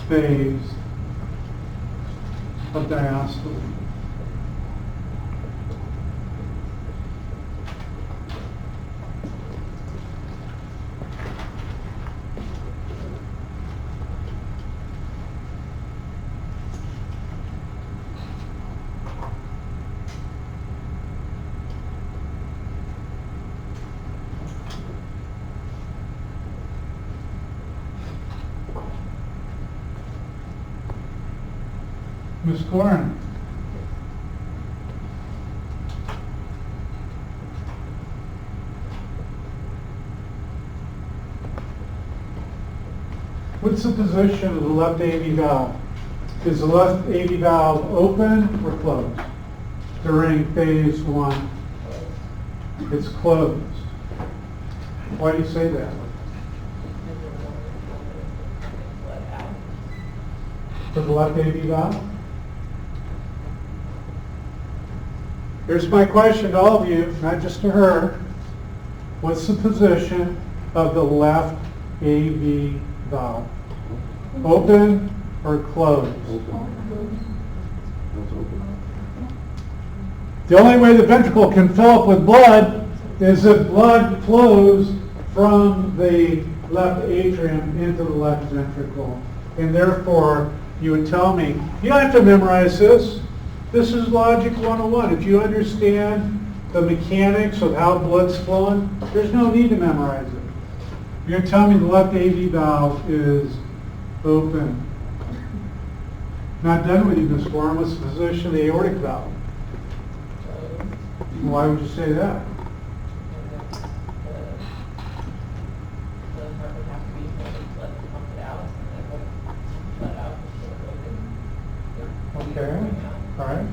phase of diastole. Ms. Corin. What's the position of the left AV valve? Is the left AV valve open or closed during phase 1? It's closed. Why do you say that? For the left AV valve? Here's my question to all of you, not just to her. What's the position of the left AV valve? Open or closed? The only way the ventricle can fill up with blood is if blood flows from the left atrium into the left ventricle. And therefore, you would tell me, you don't have to memorize this. This is Logic 101. If you understand the mechanics of how blood's flowing, there's no need to memorize it. You're going to tell me the left AV valve is open. Not done with you, Ms. Warren. What's the position of the aortic valve? Why would you say that? Okay, all right.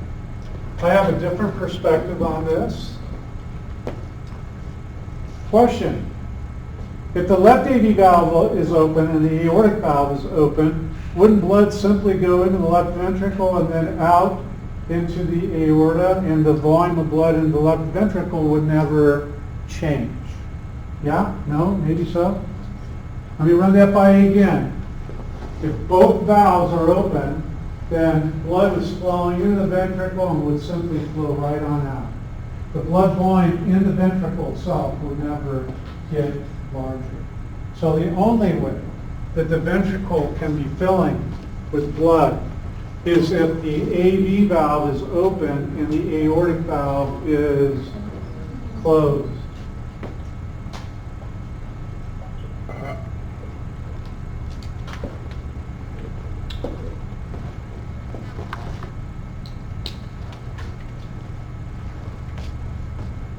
I have a different perspective on this. Question. If the left AV valve is open and the aortic valve is open, wouldn't blood simply go into the left ventricle and then out into the aorta, and the volume of blood in the left ventricle would never change? Yeah? No? Maybe so? Let me run that by you again. If both valves are open then blood is flowing into the ventricle and would simply flow right on out. The blood flowing in the ventricle itself would never get larger. So the only way that the ventricle can be filling with blood is if the AV valve is open and the aortic valve is closed.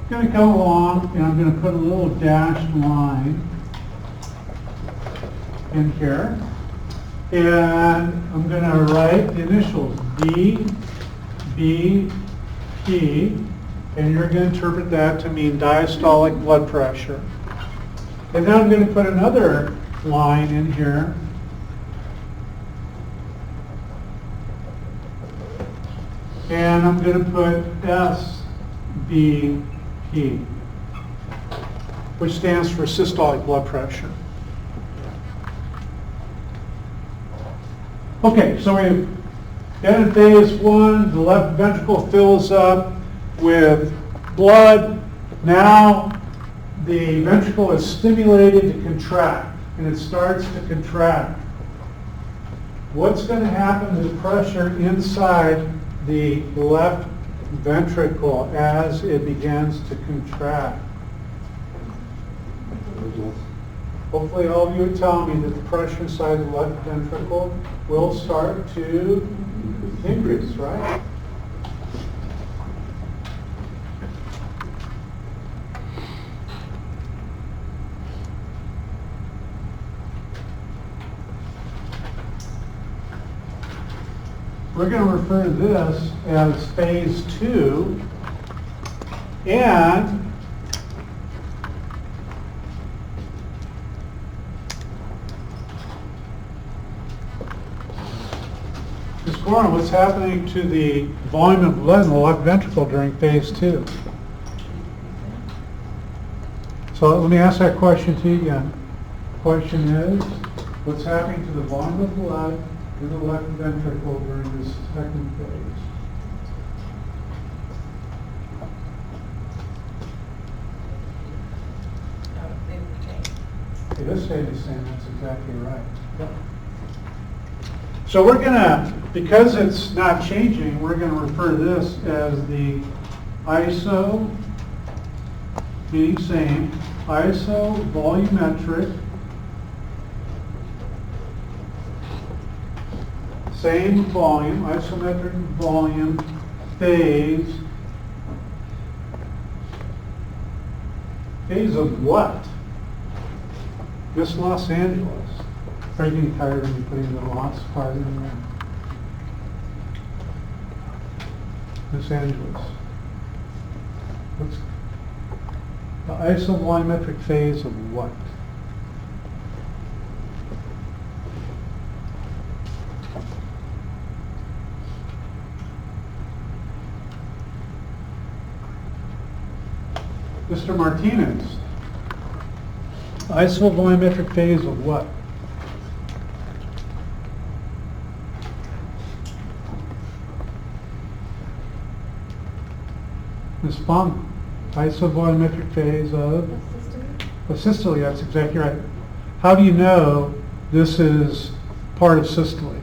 I'm going to come along and I'm going to put a little dashed line in here. And I'm going to write the initials D, B, P, and you're going to interpret that to mean diastolic blood pressure. And then I'm going to put another line in here. And I'm going to put SBP, which stands for systolic blood pressure. Okay, so we've got in phase 1, the left ventricle fills up with blood. Now the ventricle is stimulated to contract, and it starts to contract. What's going to happen to the pressure inside the left ventricle as it begins to contract? Hopefully all of you are telling me that the pressure inside the left ventricle will start to increase, right? We're going to refer to this as phase 2, and Ms. Gorin, what's happening to the volume of blood in the left ventricle during phase 2? So let me ask that question to you again. The question is, what's happening to the volume of blood in the left ventricle during this second phase? It does stay the same, that's exactly right. Yep. So we're going to, because it's not changing, we're going to refer to this as the iso, meaning same, isovolumetric, same volume, isometric volume, phase. Phase of what? Just Los Angeles. Are you getting tired of me putting the Los part in there? Los Angeles. What's the isovolumetric phase of what? Mr. Martinez, isovolumetric phase of what? Ms. Fong, isovolumetric phase of? Systole, that's exactly right. How do you know this is part of systole?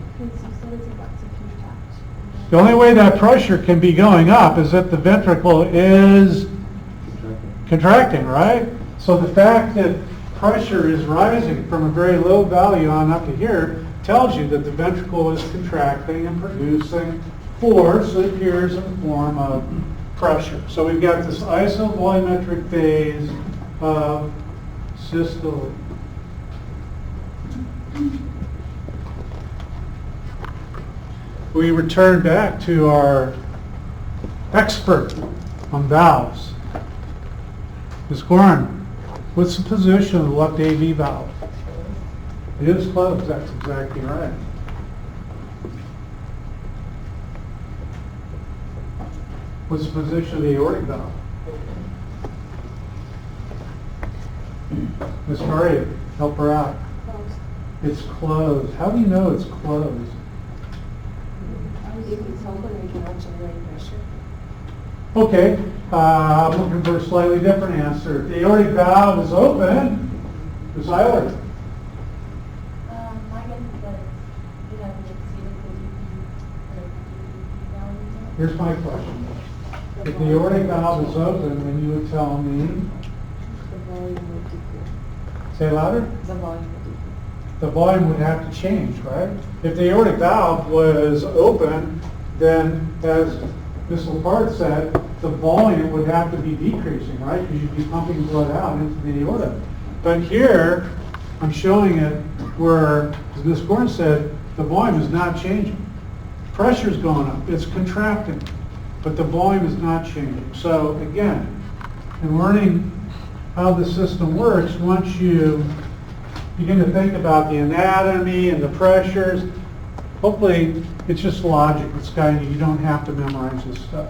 The only way that pressure can be going up is if the ventricle is contracting, right? So the fact that pressure is rising from a very low value on up to here tells you that the ventricle is contracting and producing force that appears in the form of pressure. So we've got this isovolumetric phase of systole. We return back to our expert on valves. Ms. Gorin, what's the position of the left AV valve? It is closed, that's exactly right. What's the position of the aortic valve? Ms. Murray, help her out. Closed. It's closed. How do you know it's closed? if it's open, we cannot generate pressure? Okay, I'm looking for a slightly different answer. If the aortic valve is open, there's aorta. I guess that you haven't exceeded the DBP value. Here's my question. If the aortic valve is open, then you would tell me, The volume would decrease. say louder, The volume would decrease. the volume would have to change, right? If the aortic valve was open, then as Ms. Lepard said, the volume would have to be decreasing, right? Because you'd be pumping blood out into the aorta. But here, I'm showing it where, as Ms. Gordon said, the volume is not changing. Pressure's going up, it's contracting, but the volume is not changing. So again, in learning how the system works, once you begin to think about the anatomy and the pressures, hopefully it's just logic. It's guiding you. You don't have to memorize this stuff.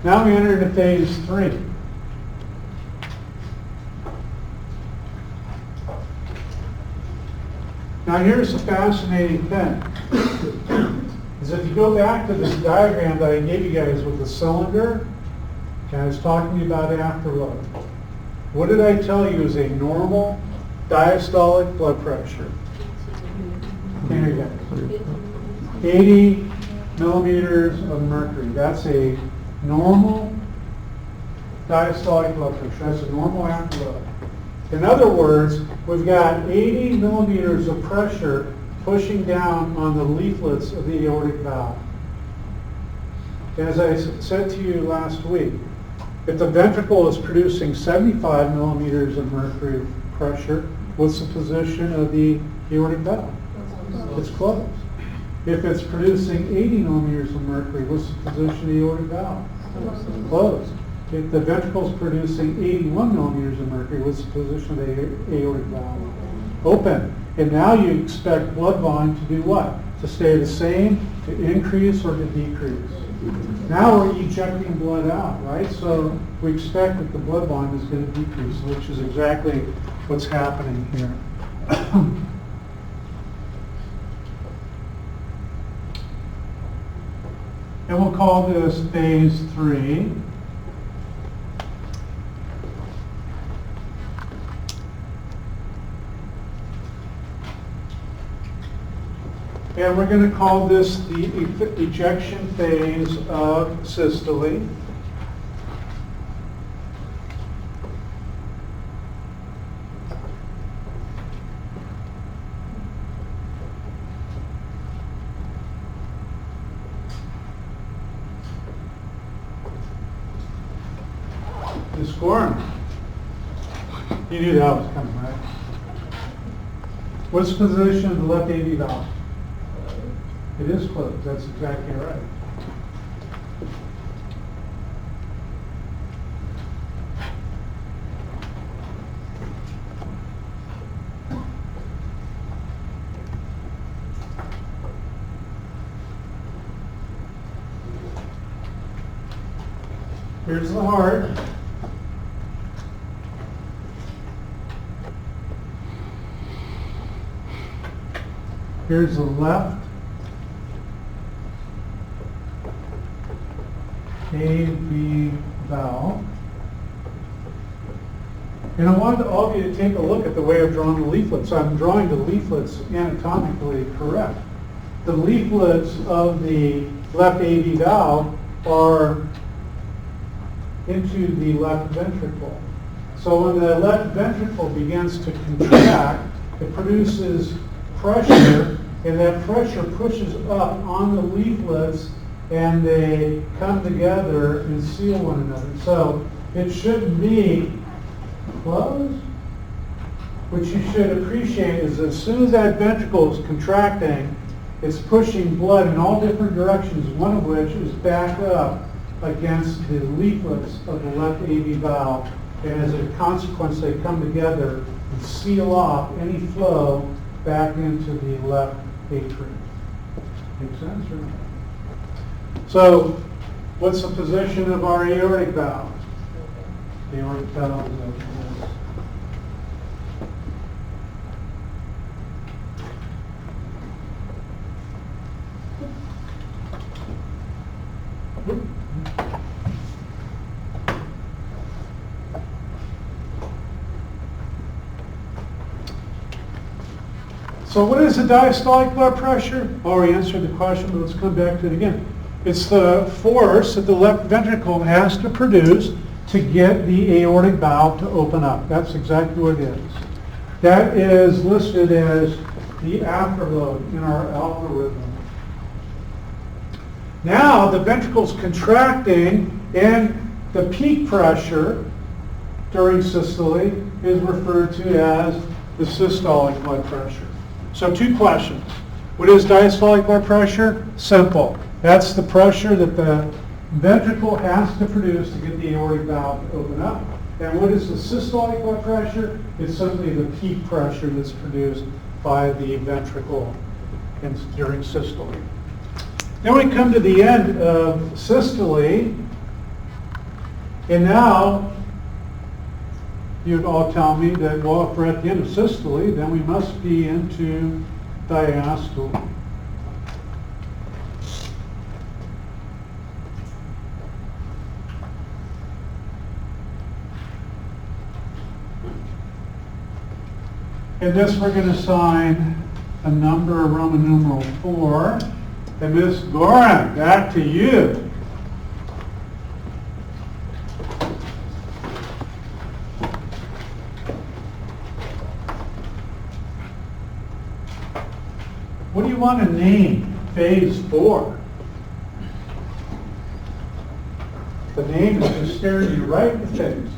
Now we enter into phase 3. Now here's the fascinating thing, is if you go back to this diagram that I gave you guys with the cylinder, and I was talking to you about afterload. What did I tell you is a normal diastolic blood pressure? Here you go. 80 millimeters of mercury. That's a normal diastolic blood pressure. That's a normal afterload. In other words, we've got 80 millimeters of pressure pushing down on the leaflets of the aortic valve. As I said to you last week, if the ventricle is producing 75 millimeters of mercury pressure, what's the position of the aortic valve? It's closed. If it's producing 80 millimeters of mercury, what's the position of the aortic valve? Closed. If the ventricle is producing 81 millimeters of mercury, what's the position of the aortic valve? Open. And now you expect blood volume to do what? To stay the same, to increase, or to decrease? Now we're ejecting blood out, right? So we expect that the blood volume is going to decrease, which is exactly what's happening here. And we'll call this phase 3. And we're going to call this the ejection phase of systole. Ms. Gorham, you knew that was coming, right? What's the position of the left AV valve? It is closed. That's exactly right. Here's the heart. Here's the left AV valve. And I wanted all of you to take a look at the way I've drawn the leaflets. I'm drawing the leaflets anatomically correct. The leaflets of the left AV valve are into the left ventricle. So when the left ventricle begins to contract, it produces pressure, and that pressure pushes up on the leaflets, and they come together and seal one another. So it shouldn't be closed. What you should appreciate is as soon as that ventricle is contracting, it's pushing blood in all different directions, one of which is back up against the leaflets of the left AV valve. And as a consequence, they come together and seal off any flow back into the left atrium. Make sense or not? So What's the position of our aortic valve? The aortic valve is open. Yes. So what is the diastolic blood pressure? Already answered the question, but let's come back to it again. It's the force that the left ventricle has to produce to get the aortic valve to open up. That's exactly what it is. That is listed as the afterload in our algorithm. Now the ventricle's contracting and the peak pressure during systole is referred to as the systolic blood pressure. So two questions. What is diastolic blood pressure? Simple. That's the pressure that the ventricle has to produce to get the aortic valve to open up. And what is the systolic blood pressure? It's simply the peak pressure that's produced by the ventricle during systole. Then we come to the end of systole, and now you'd all tell me that, well, if we're at the end of systole, then we must be into diastole. And this we're going to assign a number, Roman numeral 4. And Miss Goran, back to you. What do you want to name phase 4? The name is just staring you right in the face.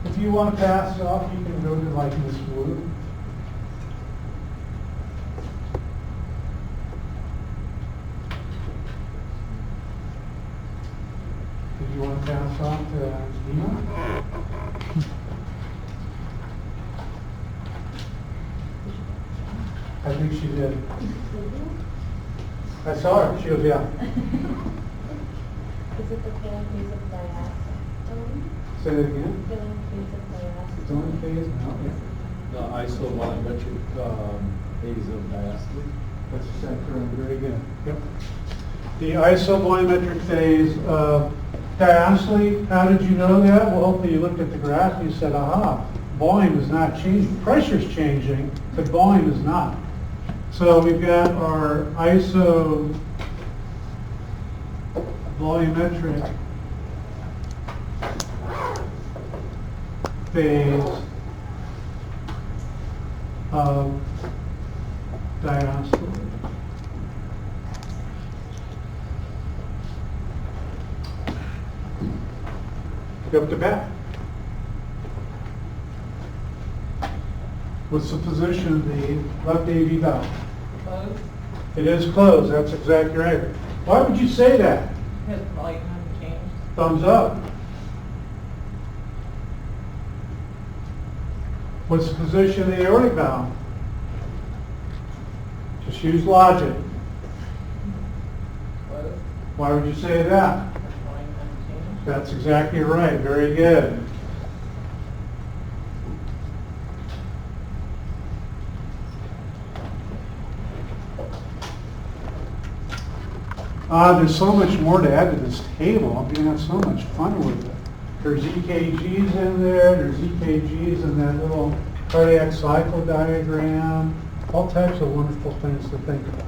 If you want to pass it off, you can go to like Miss Wu. Did you want to pass off to Dina? I think she did. I saw her. She goes, yeah. Is it the filling phase of diastole? Say that again. Filling phase of diastole. It's on phase now. Yeah. The isovolumetric phase of diastole. That's exactly right. Very good. Yep. The isovolumetric phase of diastole. How did you know that? Well, hopefully you looked at the graph and you said, aha, volume is not changing. Pressure's changing, but volume is not. So we've got our isovolumetric phase of diastole. Go up to back. What's the position of the left AV valve? Closed, It is closed. That's exactly right. Why would you say that? because volume hasn't changed. Thumbs up. What's the position of the aortic valve? Just use logic. Closed, Why would you say that? because volume hasn't changed. That's exactly right. Very good. There's so much more to add to this table. I'm going to have so much fun with it. There's EKGs in there. There's EKGs in that little cardiac cycle diagram. All types of wonderful things to think about.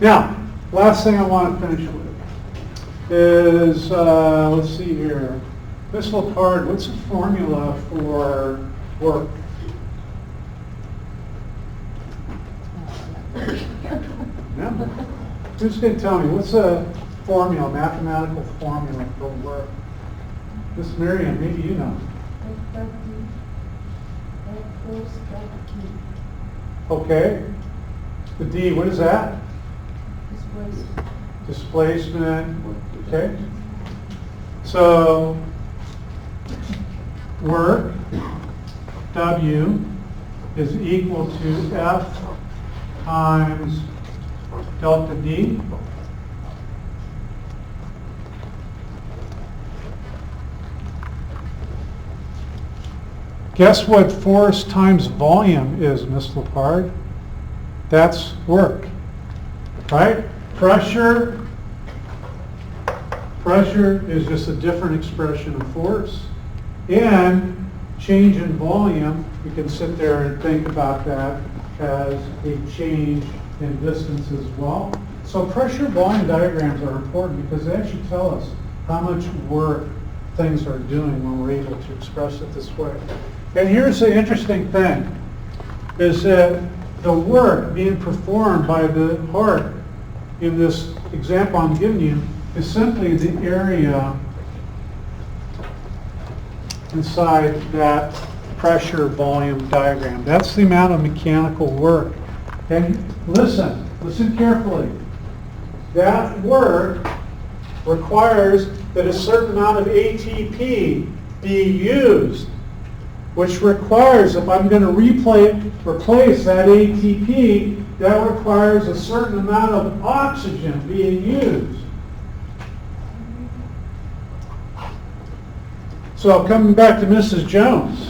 Now, last thing I want to finish with is, let's see here. This little card, what's the formula for work? Remember? Who's going to tell me, what's a formula, mathematical formula for work? Miss Miriam, maybe you know. Okay. The D, what is that? Displacement. Okay. So, work, W, is equal to F times delta D. Guess what force times volume is, Miss Lepard? That's work, right? Pressure is just a different expression of force. And change in volume, you can sit there and think about that as a change in distance as well. So pressure volume diagrams are important because they actually tell us how much work things are doing when we're able to express it this way. And here's the interesting thing, is that the work being performed by the heart in this example I'm giving you is simply the area inside that pressure volume diagram. That's the amount of mechanical work. And listen carefully. That work requires that a certain amount of ATP be used, which requires, if I'm going to replace that ATP, that requires a certain amount of oxygen being used. So coming back to Mrs. Jones.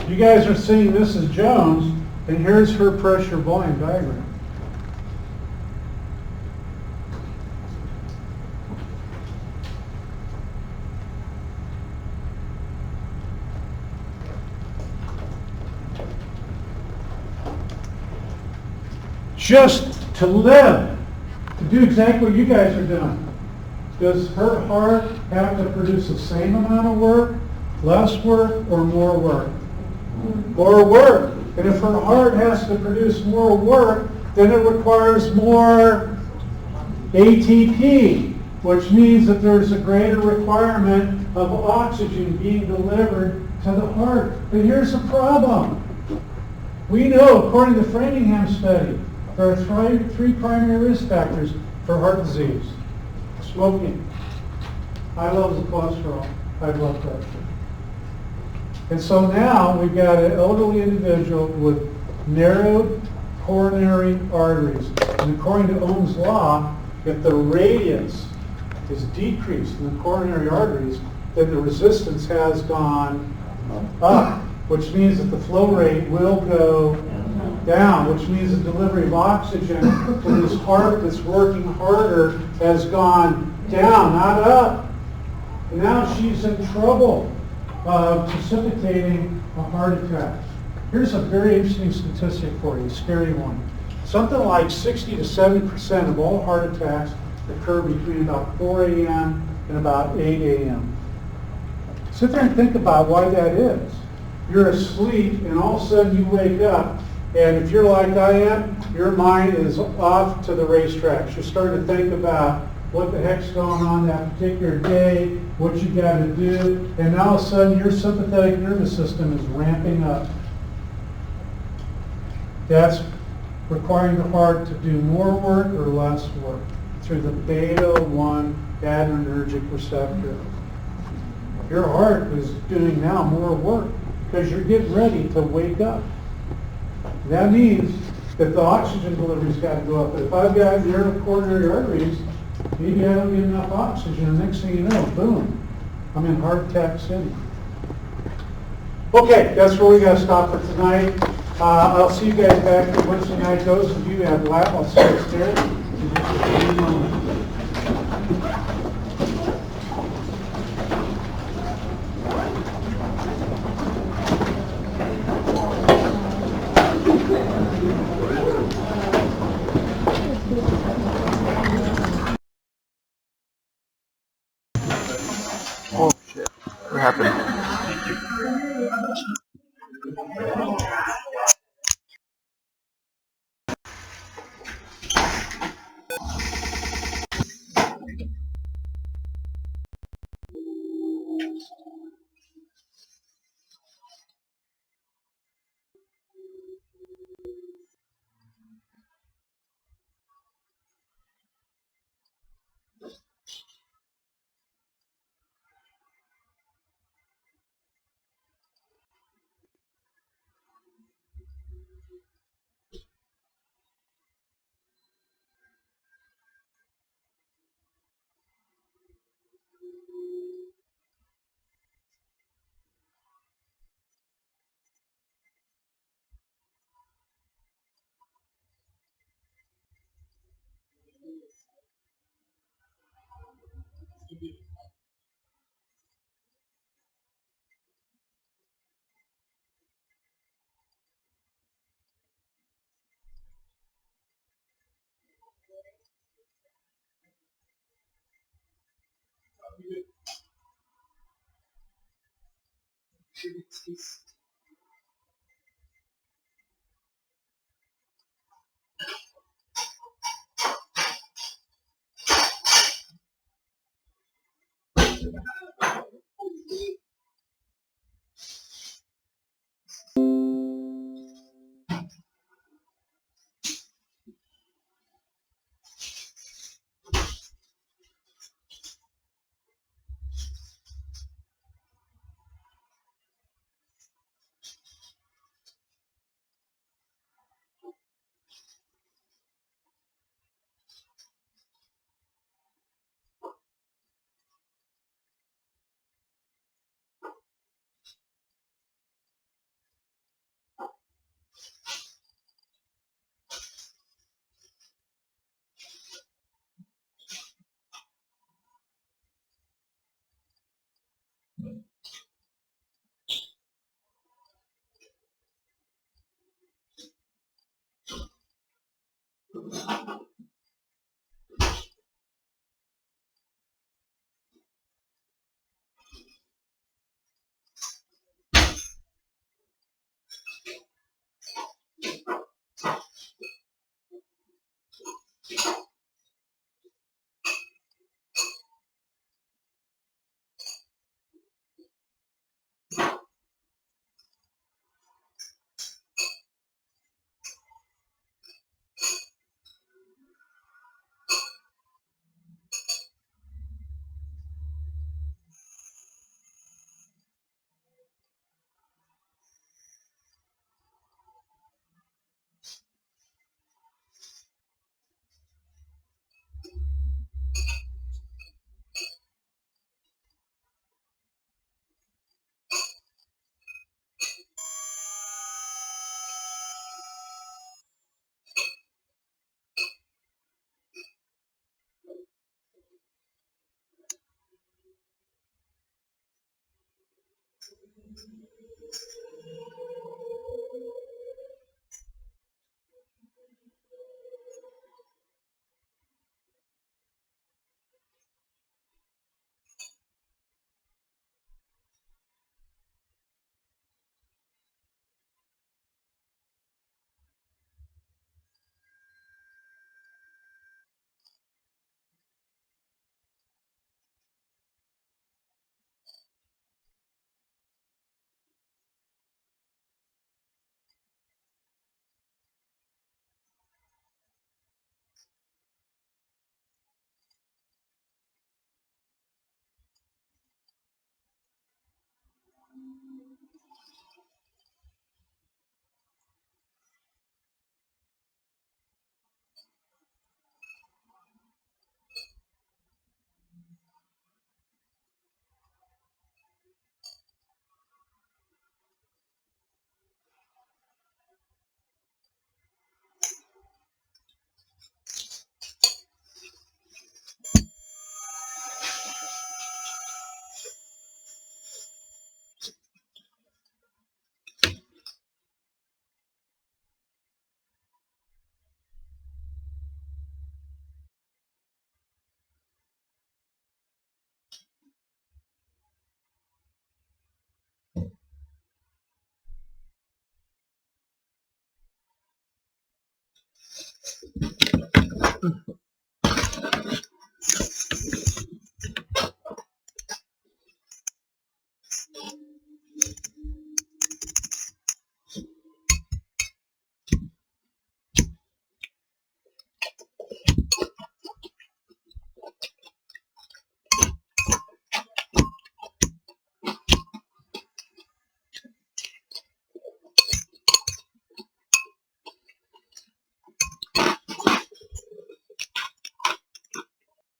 You guys are seeing Mrs. Jones, and here's her pressure volume diagram. Just to live, to do exactly what you guys are doing. Does her heart have to produce the same amount of work, less work, or more work? More work. And if her heart has to produce more work, then it requires more ATP, which means that there's a greater requirement of oxygen being delivered to the heart. But here's the problem. We know, according to the Framingham study, there are three primary risk factors for heart disease. Smoking, high levels of cholesterol, high blood pressure. And so now we've got an elderly individual with narrowed coronary arteries. And according to Ohm's law, if the radius is decreased in the coronary arteries, then the resistance has gone up, which means that the flow rate will go down, which means the delivery of oxygen to this heart that's working harder has gone down, not up. And now she's in trouble of precipitating a heart attack. Here's a very interesting statistic for you, a scary one. Something like 60 to 70% of all heart attacks occur between about 4 a.m. and about 8 a.m. Sit there and think about why that is. You're asleep and all of a sudden you wake up, and if you're like I am, your mind is off to the racetracks. You're starting to think about what the heck's going on that particular day, what you got to do, and now all of a sudden your sympathetic nervous system is ramping up. That's requiring the heart to do more work or less work through the beta-1 adrenergic receptor. Your heart is doing now more work because you're getting ready to wake up. That means that the oxygen delivery's got to go up. But if I've got narrow coronary arteries, maybe I don't get enough oxygen, and next thing you know, boom, I'm in heart attack city. Okay, that's where we got to stop for tonight. I'll see you guys back at Wednesday night. Those of you who have lab, I'll see you upstairs. Oh shit. What happened?